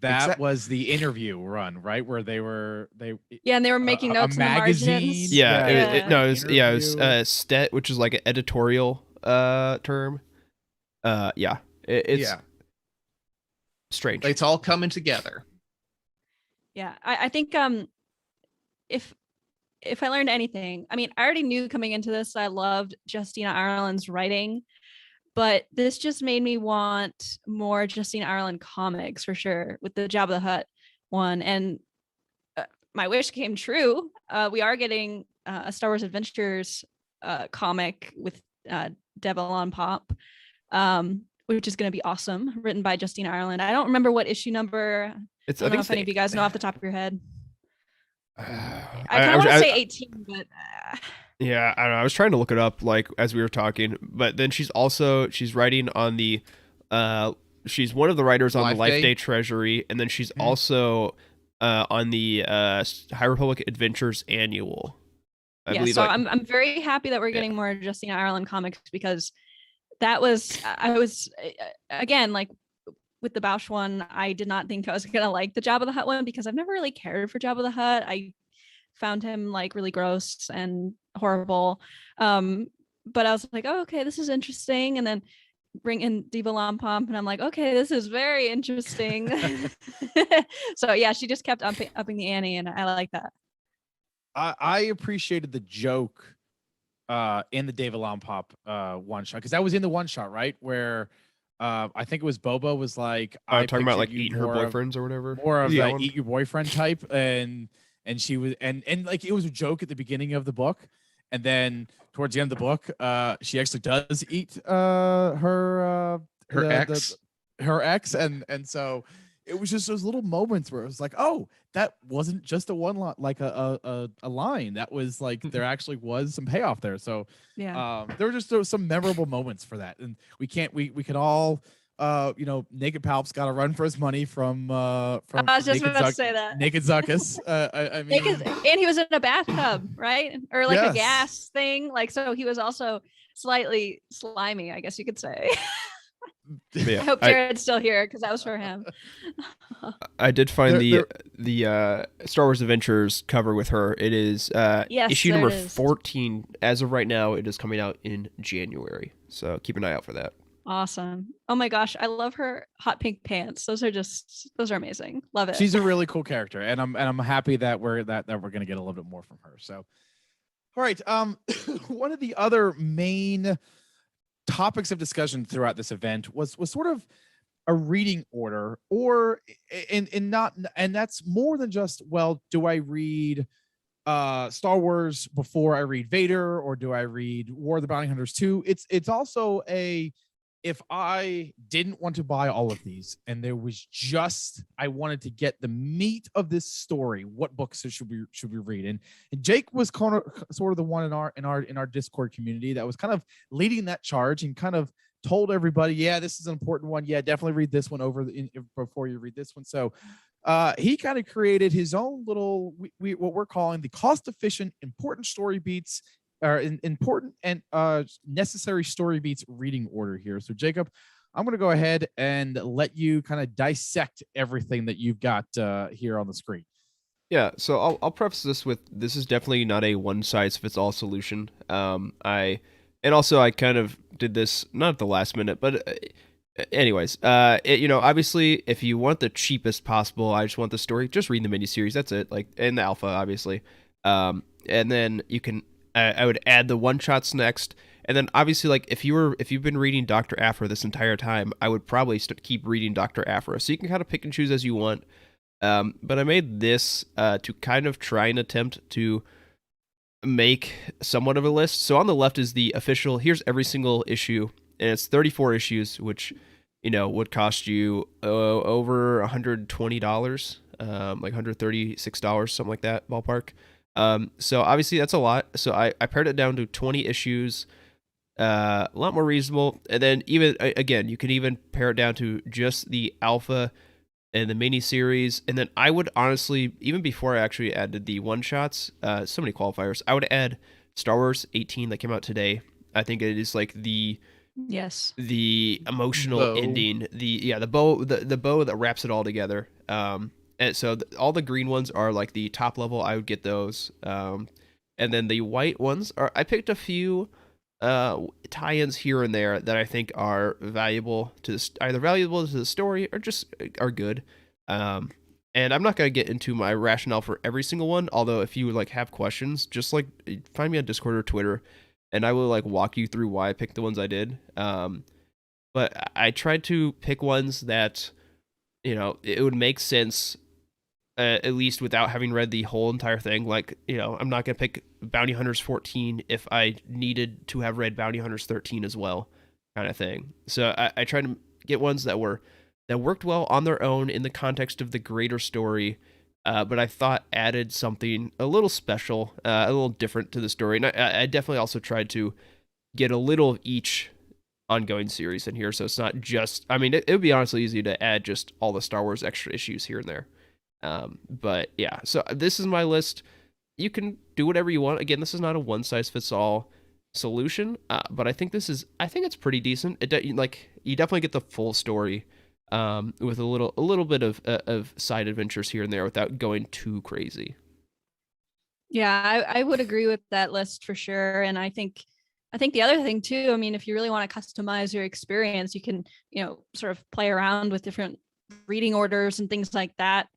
That was the interview run, right? Where they were and they were making notes in the margins. It was STET, which is like an editorial term. It's strange. It's all coming together. Yeah, I think if I learned anything, I mean, I already knew coming into this I loved Justina Ireland's writing, but this just made me want more Justina Ireland comics for sure with the Jabba the Hutt one. And my wish came true. We are getting a Star Wars Adventures comic with Deva Lompop, which is going to be awesome, written by Justina Ireland. I don't remember what issue number. I don't know if any of you guys know off the top of your head. I kind of want to say 18, but yeah, I don't know. I was trying to look it up like as we were talking, but then she's writing on the she's one of the writers on the Life Day Treasury, and then she's also on the High Republic Adventures Annual. I believe, so I'm very happy that we're getting more Justina Ireland comics, because I was again, like with the Bausch one, I did not think I was gonna like the Jabba the Hutt one, because I've never really cared for Jabba the Hutt. I found him like really gross and horrible. But I was like, oh, okay, this is interesting. And then bring in Deva Lompop, and I'm like, okay, this is very interesting. So yeah, she just kept upping the ante, and I like that. I appreciated the joke in the Deva Lompop one shot, because that was in the one shot, right? Where I think it was Boba was like, talking about like eating her boyfriends or whatever, more of that eat your boyfriend type, and she was and like it was a joke at the beginning of the book, and then towards the end of the book, she actually does eat her ex, and so it was just those little moments where it was like, oh, that wasn't just a one line, like a line. That was like there actually was some payoff there. So there were just some memorable moments for that, and we can all Naked Palp's got to run for his money from I was just about to say that. Naked Zuckuss. I mean, and he was in a bathtub, right? Or like a gas thing. Like, so he was also slightly slimy, I guess you could say. I hope Jared's still here, because that was for him. I did find the Star Wars Adventures cover with her. It is issue number 14. As of right now, it is coming out in January. So keep an eye out for that. Awesome. Oh my gosh, I love her hot pink pants. Those are amazing. Love it. She's a really cool character, and I'm happy that we're gonna get a little bit more from her. So all right. One of the other main topics of discussion throughout this event was sort of a reading order, or and that's more than just, well, do I read Star Wars before I read Vader, or do I read War of the Bounty Hunters 2? It's also if I didn't want to buy all of these and there was just I wanted to get the meat of this story, what books should we read? And Jake was sort of the one in our Discord community that was kind of leading that charge and kind of told everybody, yeah, this is an important one. Yeah, definitely read this one before you read this one. So he kind of created his own little what we're calling the cost-efficient important story beats or important and necessary story beats reading order here. So Jacob, I'm going to go ahead and let you kind of dissect everything that you've got here on the screen. Yeah, so I'll preface this with this is definitely not a one size fits all solution. I kind of did this not at the last minute, but anyways, obviously if you want the cheapest possible, I just want the story, just read the miniseries. That's it. Like, and the alpha, obviously. And then you can. I would add the one shots next, and then obviously, like if you've been reading Dr. Aphra this entire time, I would probably keep reading Dr. Aphra. So you can kind of pick and choose as you want. But I made this to kind of try and attempt to make somewhat of a list. So on the left is the official. Here's every single issue, and it's 34 issues, which would cost you over $120, like $136, something like that ballpark. So obviously that's a lot. So I pared it down to 20 issues, a lot more reasonable. And then even again, you can even pare it down to just the alpha and the mini series. And then I would honestly, even before I actually added the one shots, so many qualifiers, I would add Star Wars 18 that came out today. I think it is like the emotional bow. Ending, the bow that wraps it all together. And so all the green ones are like the top level. I would get those. And then the white ones I picked a few tie-ins here and there that I think are valuable to either valuable to the story or just are good. And I'm not going to get into my rationale for every single one. Although if you like have questions, just like find me on Discord or Twitter and I will like walk you through why I picked the ones I did. But I tried to pick ones that, it would make sense at least without having read the whole entire thing. Like, I'm not going to pick Bounty Hunters 14 if I needed to have read Bounty Hunters 13 as well, kind of thing. So I tried to get ones that worked well on their own in the context of the greater story, but I thought added something a little special, a little different to the story. And I definitely also tried to get a little of each ongoing series in here, so it's not just, it would be honestly easy to add just all the Star Wars extra issues here and there. But yeah, so this is my list. You can do whatever you want. Again, this is not a one size fits all solution, but I think it's pretty decent. You definitely get the full story, with a little bit of side adventures here and there without going too crazy. Yeah, I would agree with that list for sure. And I think the other thing too, if you really want to customize your experience, you can, sort of play around with different reading orders and things like that.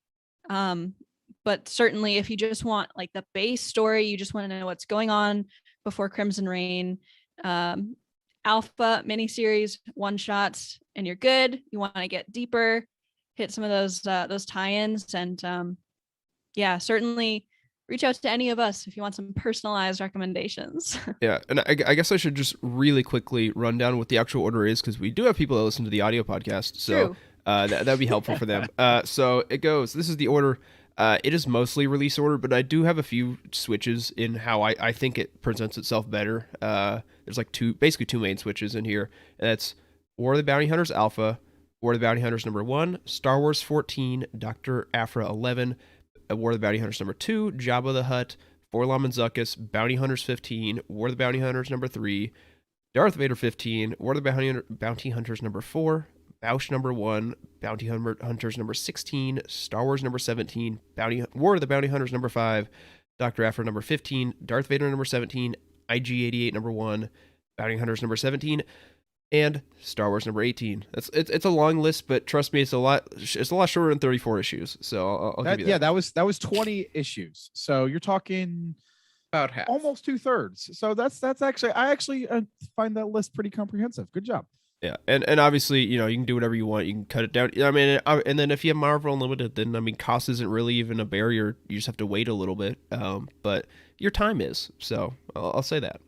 But certainly if you just want like the base story, you just want to know what's going on before Crimson Reign, alpha miniseries, one shots, and you're good. You want to get deeper, hit some of those tie-ins, and certainly reach out to any of us if you want some personalized recommendations. Yeah, and I guess I should just really quickly run down what the actual order is, because we do have people that listen to the audio podcast, so that'd be helpful for them. So it goes, this is the order. It is mostly release order, but I do have a few switches in how I think it presents itself better. There's like basically two main switches in here, and that's War of the Bounty Hunters Alpha, War of the Bounty Hunters number 1, Star Wars 14, Dr. Aphra 11, War of the Bounty Hunters number 2, Jabba the Hutt, Forlom and Zuckuss, Bounty Hunters 15, War of the Bounty Hunters number 3, Darth Vader 15, War of the Bounty Hunters number 4, Bausch number 1, Bounty Hunters number 16, Star Wars number 17, War of the Bounty Hunters number 5, Dr. Aphra number 15, Darth Vader number 17, IG-88 number 1, Bounty Hunters number 17, and Star Wars number 18. It's a long list, but trust me, it's a lot shorter than 34 issues. So I'll give you that. Yeah, that was 20 issues. So you're talking about half, almost 2/3. So that's actually I find that list pretty comprehensive. Good job. Yeah, and obviously, you can do whatever you want. You can cut it down. And then if you have Marvel Unlimited, then cost isn't really even a barrier. You just have to wait a little bit. But your time is. So I'll say that.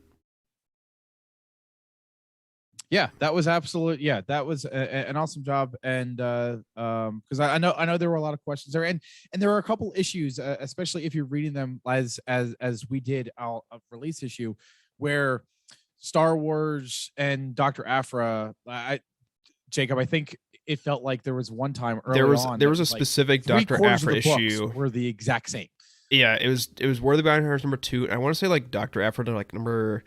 Yeah, that was that was an awesome job. And because I know there were a lot of questions there, and there are a couple issues, especially if you're reading them as we did a release issue, where Star Wars and Dr. Aphra, Jacob, I think it felt like there was one time early on there was a specific Dr. Aphra issue were the exact same. Yeah, it was War of the Bounty Hunters number 2. I want to say like Dr. Aphra like number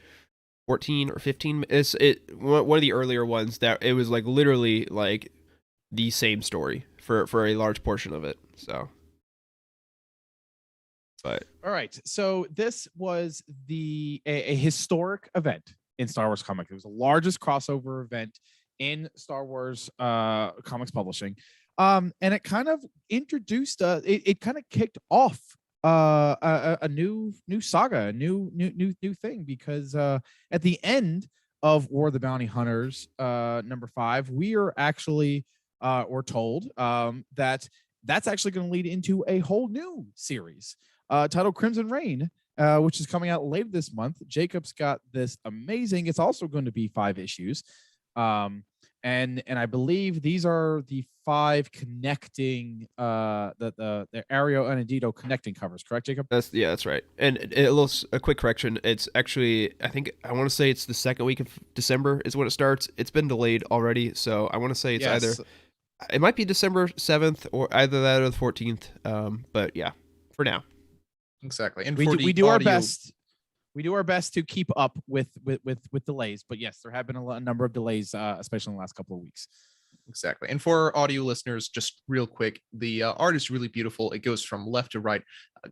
14 or 15. It's one of the earlier ones that it was like literally like the same story for a large portion of it. So, but all right, so this was a historic event in Star Wars comics. It was the largest crossover event in Star Wars comics publishing, and it kind of introduced it kind of kicked off a new saga, a new thing, because at the end of War of the Bounty Hunters number 5, we are actually we're told that that's actually going to lead into a whole new series titled Crimson Reign, which is coming out later this month. Jacob's got this amazing, it's also going to be 5 issues, and I believe these are the 5 connecting the Ario and Andito connecting covers, correct, Jacob? That's right. And a quick correction. It's actually, I want to say it's the second week of December is when it starts. It's been delayed already, so I want to say it's either, it might be December 7th or either that or the 14th. But yeah, for now. Exactly. And we do our best. We do our best to keep up with delays, but yes, there have been a number of delays, especially in the last couple of weeks. Exactly. And for audio listeners, just real quick, the art is really beautiful. It goes from left to right,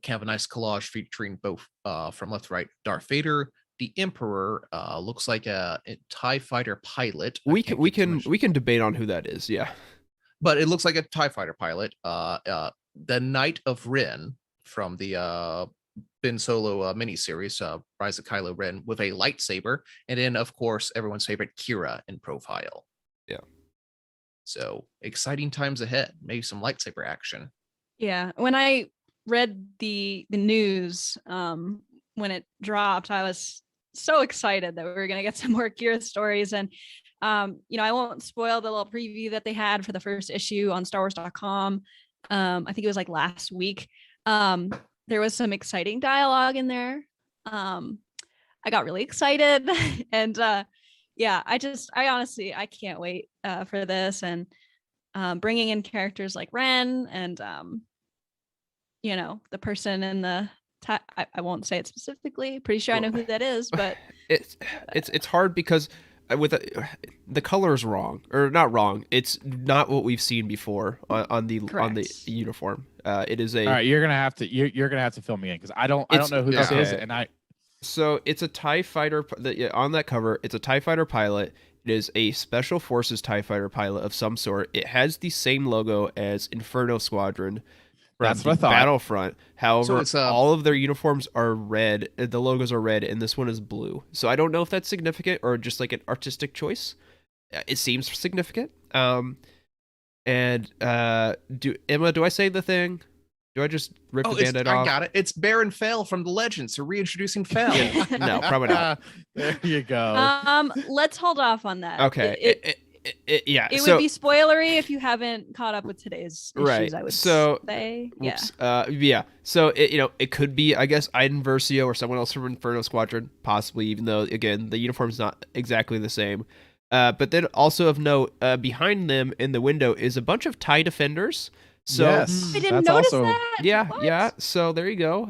kind of a nice collage featuring both from left to right, Darth Vader, the Emperor, looks like a TIE fighter pilot. We can debate on who that is, yeah. But it looks like a TIE fighter pilot. The Knight of Ren from the Ben Solo miniseries, Rise of Kylo Ren, with a lightsaber, and then of course everyone's favorite Kira in profile. Yeah. So exciting times ahead. Maybe some lightsaber action. Yeah. When I read the news when it dropped, I was so excited that we were gonna get some more Kira stories. And I won't spoil the little preview that they had for the first issue on StarWars.com. I think it was like last week. There was some exciting dialogue in there. I got really excited, and I honestly, I can't wait for this, and bringing in characters like Ren and the person in the I won't say it specifically. Pretty sure I know who that is, but it's hard because with the color is wrong, or not wrong. It's not what we've seen before on the uniform. It is a. All right, you're gonna have to fill me in, because I don't know who this is, and I. So it's a TIE fighter on that cover. It's a TIE fighter pilot. It is a Special Forces TIE fighter pilot of some sort. It has the same logo as Inferno Squadron. That's what I thought. Battlefront. However, So all of their uniforms are red. The logos are red, and this one is blue. So I don't know if that's significant or just like an artistic choice. It seems significant. Emma, do I say the thing? Do I just rip the Band-Aid off? I got it. It's Baron Fell from the Legends. So reintroducing Fell. No, probably not. There you go. Let's hold off on that. Okay. It would be spoilery if you haven't caught up with today's issues, right. I would say. Yeah. So it could be, I guess, Iden Versio or someone else from Inferno Squadron, possibly, even though again the uniform's not exactly the same. But then also of note, behind them in the window is a bunch of TIE defenders. So yes, I didn't notice that. Yeah, What? yeah. So there you go.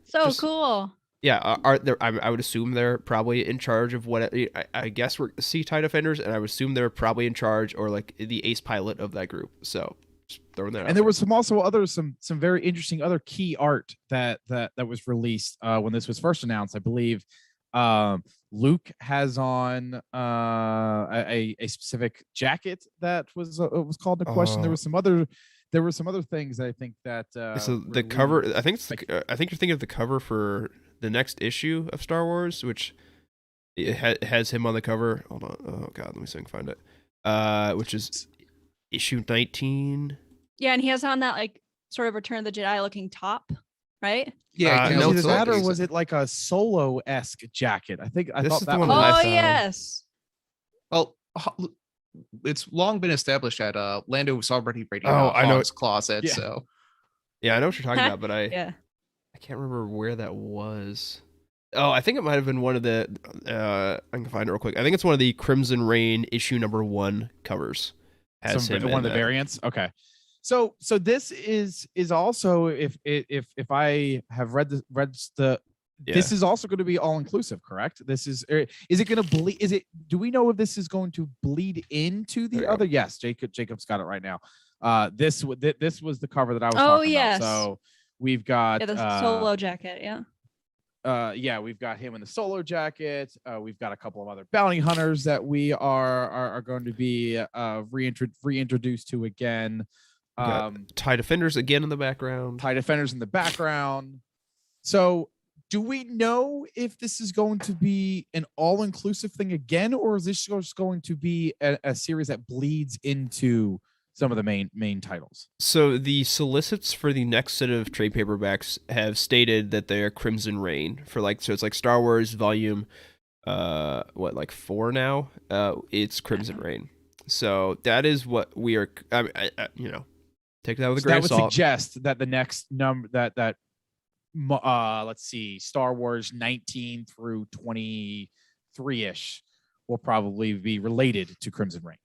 So cool. Yeah, I would assume they're probably in charge of what I guess we're TIE defenders, and I would assume they're probably in charge or like the ace pilot of that group. So just throwing that out. And there was some very interesting other key art that was released when this was first announced. I believe Luke has on a specific jacket that was called into question. There were some other things I think that so the cover. I think I think you're thinking of the cover for the next issue of Star Wars, which it has him on the cover. Hold on. Oh God, let me see if I can find it. Which is issue 19. Yeah, and he has on that like sort of Return of the Jedi looking top, right? Yeah, no, either that or was it like a Solo-esque jacket? I thought that the one was. that I Oh found. yes. Well, it's long been established that Lando was already raiding I know. Han's closet. Yeah. So Yeah, I know what you're talking about, but Yeah. I can't remember where that was. Oh, I think it might have been one of the. I can find it real quick. I think it's one of the Crimson Reign issue #1 covers. Has him One of in the that. variants. Okay. So this is also, if I have read the Yeah. this is also going to be all inclusive, correct? This is it going to bleed? Do we know if this is going to bleed into the There you go. other? Yes, Jacob's got it right now. This was the cover that I was Oh, talking yes. about. So we've got Yeah, the solo jacket. Yeah. we've got him in the solo jacket. We've got a couple of other bounty hunters that we are going to be reintroduced to again. TIE Defenders again in the background. TIE Defenders in the background. So do we know if this is going to be an all-inclusive thing again, or is this just going to be a series that bleeds into some of the main titles? So the solicits for the next set of trade paperbacks have stated that they are Crimson Reign for so it's like Star Wars volume 4 now. It's Crimson Reign. So that is what we are. Take that with a grain of That would salt. suggest that the next number that let's see, Star Wars 19 through 23-ish will probably be related to Crimson Reign.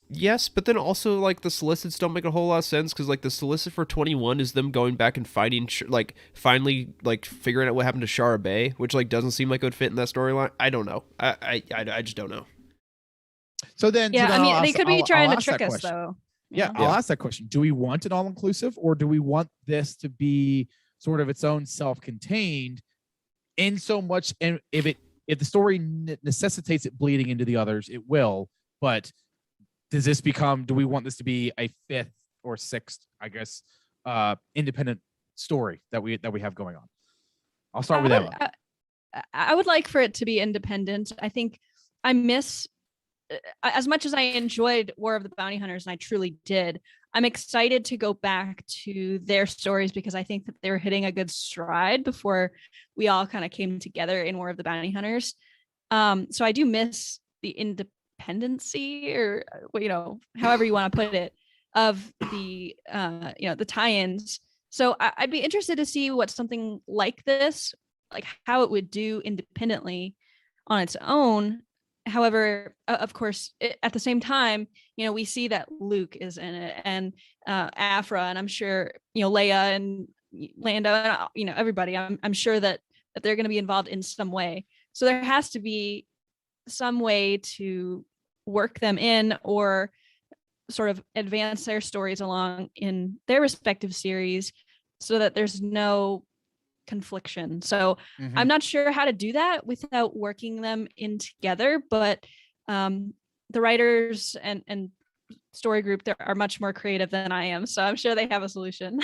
Yes, but then also the solicits don't make a whole lot of sense because the solicit for 21 is them going back and fighting, finally figuring out what happened to Shara Bay, which doesn't seem like it would fit in that storyline. I don't know. I just don't know. So then, They could be trying to trick us, though. Yeah, I'll ask that question. Do we want an all-inclusive, or do we want this to be sort of its own self-contained in so much? And if the story necessitates it bleeding into the others, it will. But do we want this to be a 5th or 6th, I guess, independent story that we have going on? I'll start with Ella. I would like for it to be independent. I think I miss, as much as I enjoyed War of the Bounty Hunters, and I truly did, I'm excited to go back to their stories because I think that they were hitting a good stride before we all kind of came together in War of the Bounty Hunters. So I do miss the independency, or however you want to put it, of the the tie-ins. So I'd be interested to see what something like this, how it would do independently on its own. However, of course, at the same time, we see that Luke is in it, and Afra, and I'm sure Leia and Lando, and everybody. I'm sure that they're going to be involved in some way. So there has to be some way to work them in, or sort of advance their stories along in their respective series, so that there's no confliction. So I'm not sure how to do that without working them in together, but the writers and story group there are much more creative than I am, so I'm sure they have a solution.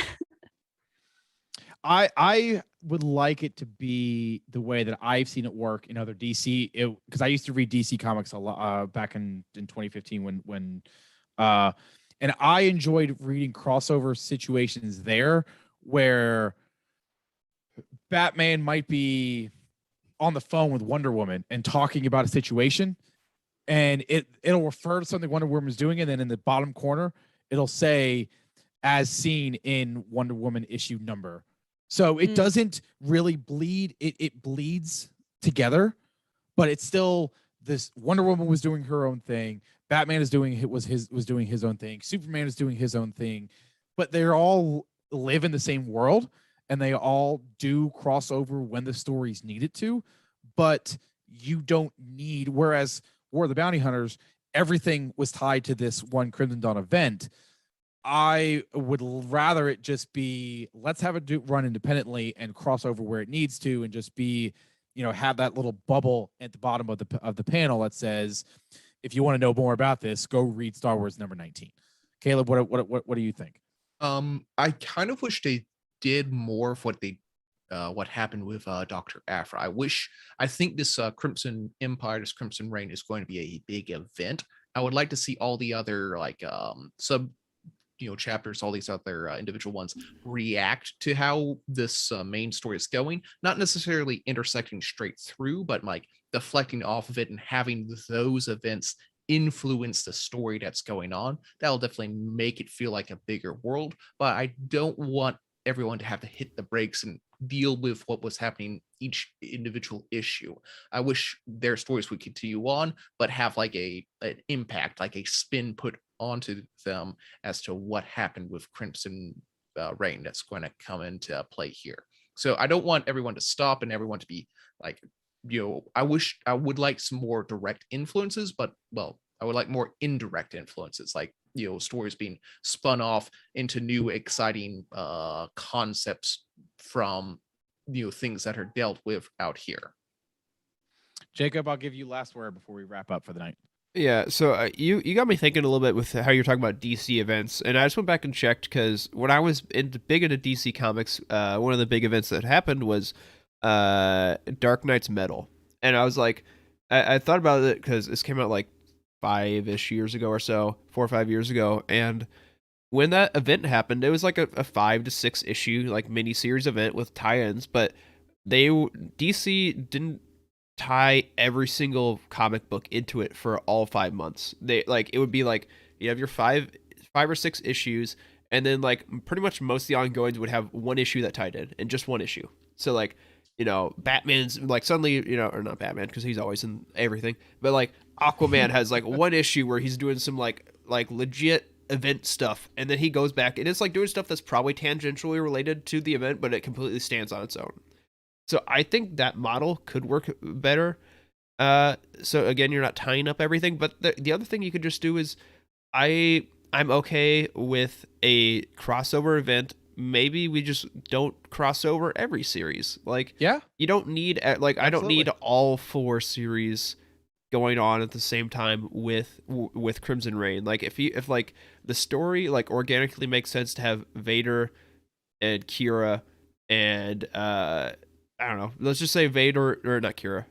I would like it to be the way that I've seen it work in other DC, because I used to read DC comics a lot back in 2015 when and I enjoyed reading crossover situations there where Batman might be on the phone with Wonder Woman and talking about a situation, and it'll refer to something Wonder Woman's doing, and then in the bottom corner it'll say as seen in Wonder Woman issue number. So it doesn't really bleed. It bleeds together, but it's still this. Wonder Woman was doing her own thing. Batman is doing doing his own thing. Superman is doing his own thing, but they're all live in the same world, and they all do crossover when the stories need it to. But you don't need. Whereas War of the Bounty Hunters, everything was tied to this one Crimson Dawn event. I would rather it just be, let's have it run independently and cross over where it needs to, and just be, have that little bubble at the bottom of the panel that says, if you want to know more about this, go read Star Wars number 19. Caleb, what do you think? I kind of wish they did more of what happened with Dr. Afra. I think this Crimson Empire, this Crimson Reign is going to be a big event. I would like to see all the other sub chapters, all these other individual ones react to how this main story is going, not necessarily intersecting straight through, but deflecting off of it and having those events influence the story that's going on. That'll definitely make it feel like a bigger world, but I don't want everyone to have to hit the brakes and deal with what was happening each individual issue. I wish their stories would continue on, but have like an impact, like a spin put onto them as to what happened with Crimson Reign that's going to come into play here. So I don't want everyone to stop and everyone to be like, I would like some more direct influences, but well, I would like more indirect influences, like stories being spun off into new exciting concepts from things that are dealt with out here. Jacob, I'll give you last word before we wrap up for the night. Yeah, so you got me thinking a little bit with how you're talking about DC events, and I just went back and checked because when I was big into DC Comics, one of the big events that happened was Dark Knight's Metal, and I was like, I thought about it because this came out like 5-ish years ago or so, 4 or 5 years ago, and when that event happened, it was like a 5 to 6 issue like mini series event with tie-ins, but DC didn't tie every single comic book into it for all 5 months. They like it would be like you have your five or 6 issues, and then like pretty much most of the ongoings would have one issue that tied in, and just one issue. So like Batman's like suddenly or not Batman because he's always in everything, but like Aquaman has like one issue where he's doing some like legit event stuff, and then he goes back and it's like doing stuff that's probably tangentially related to the event, but it completely stands on its own. So I think that model could work better. So again, you're not tying up everything, but the other thing you could just do is I'm okay with a crossover event. Maybe we just don't cross over every series. Like, yeah, you don't need I don't need all 4 series going on at the same time with Crimson Reign. Like if like the story like organically makes sense to have Vader and Kira and I don't know. Let's just say Vader or not Kira.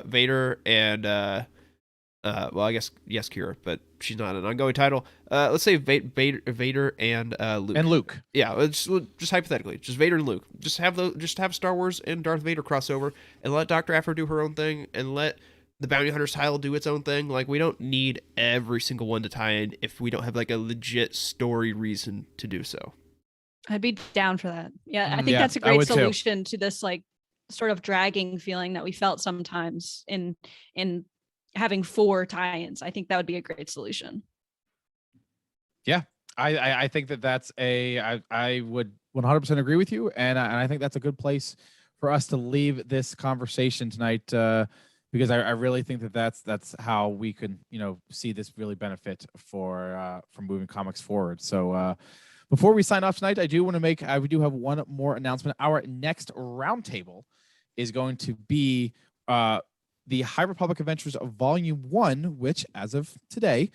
Vader and well, I guess yes, Kira, but she's not an ongoing title. Let's say Vader and Luke. And Luke. Yeah, just hypothetically, just Vader and Luke. Just have Star Wars and Darth Vader crossover, and let Dr. Aphra do her own thing, and let the Bounty Hunters title do its own thing. Like, we don't need every single one to tie in if we don't have like a legit story reason to do so. I'd be down for that. Yeah, I think Yeah, that's a I great would too. solution to this like sort of dragging feeling that we felt sometimes in having 4 tie-ins. I think that would be a great solution. Yeah, I think that's I would 100% agree with you, and I think that's a good place for us to leave this conversation tonight, because I really think that's how we can see this really benefit for moving comics forward. So before we sign off tonight, we do have one more announcement. Our next roundtable is going to be the High Republic Adventures of Volume 1, which as of today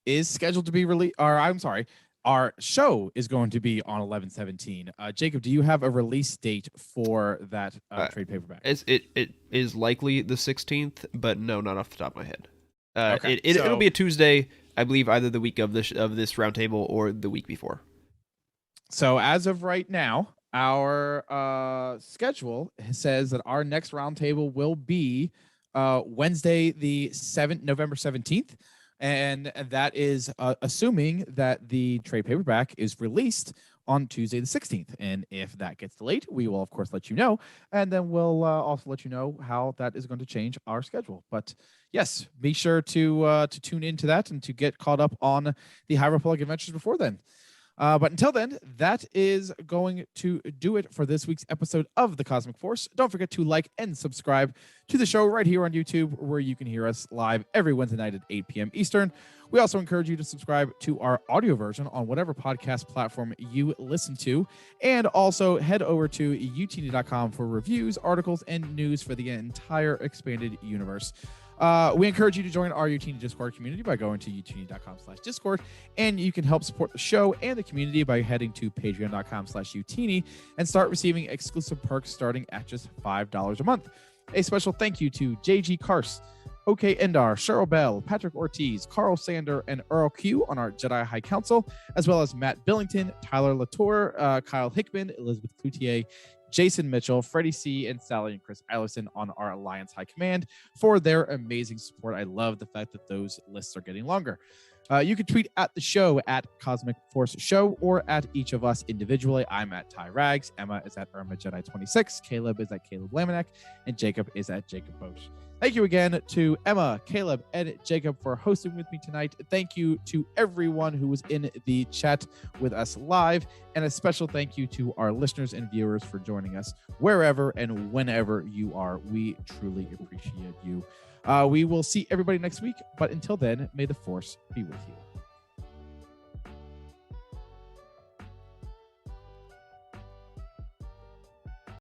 is scheduled to be released. Or I'm sorry, our show is going to be on 11/17. Jacob, do you have a release date for that trade paperback? It is likely the 16th, but no, not off the top of my head. Okay, It'll be a Tuesday, I believe, either the week of this roundtable or the week before. So as of right now, our schedule says that our next roundtable will be Wednesday, November 17th. And that is assuming that the trade paperback is released on Tuesday the 16th. And if that gets delayed, we will, of course, let you know. And then we'll also let you know how that is going to change our schedule. But yes, be sure to tune into that and to get caught up on the High Republic Adventures before then. But until then, that is going to do it for this week's episode of The Cosmic Force. Don't forget to like and subscribe to the show right here on YouTube, where you can hear us live every Wednesday night at 8 p.m. Eastern. We also encourage you to subscribe to our audio version on whatever podcast platform you listen to. And also head over to youtini.com for reviews, articles, and news for the entire expanded universe. We encourage you to join our Youtini Discord community by going to youtini.com/Discord, and you can help support the show and the community by heading to patreon.com/Youtini and start receiving exclusive perks starting at just $5 a month. A special thank you to JG Kars, OK Endar, Cheryl Bell, Patrick Ortiz, Carl Sander, and Earl Q on our Jedi High Council, as well as Matt Billington, Tyler Latour, Kyle Hickman, Elizabeth Cloutier, Jason Mitchell, Freddie C, and Sally and Chris Eilerson on our Alliance High Command for their amazing support. I love the fact that those lists are getting longer. You can tweet at the show at Cosmic Force Show or at each of us individually. I'm at Ty Rags, Emma is at Irma Jedi 26, Caleb is at Caleb Lamanek, and Jacob is at Jacob Bosch. Thank you again to Emma, Caleb, and Jacob for hosting with me tonight. Thank you to everyone who was in the chat with us live, and a special thank you to our listeners and viewers for joining us wherever and whenever you are. We truly appreciate you. We will see everybody next week, but until then, may the Force be with you.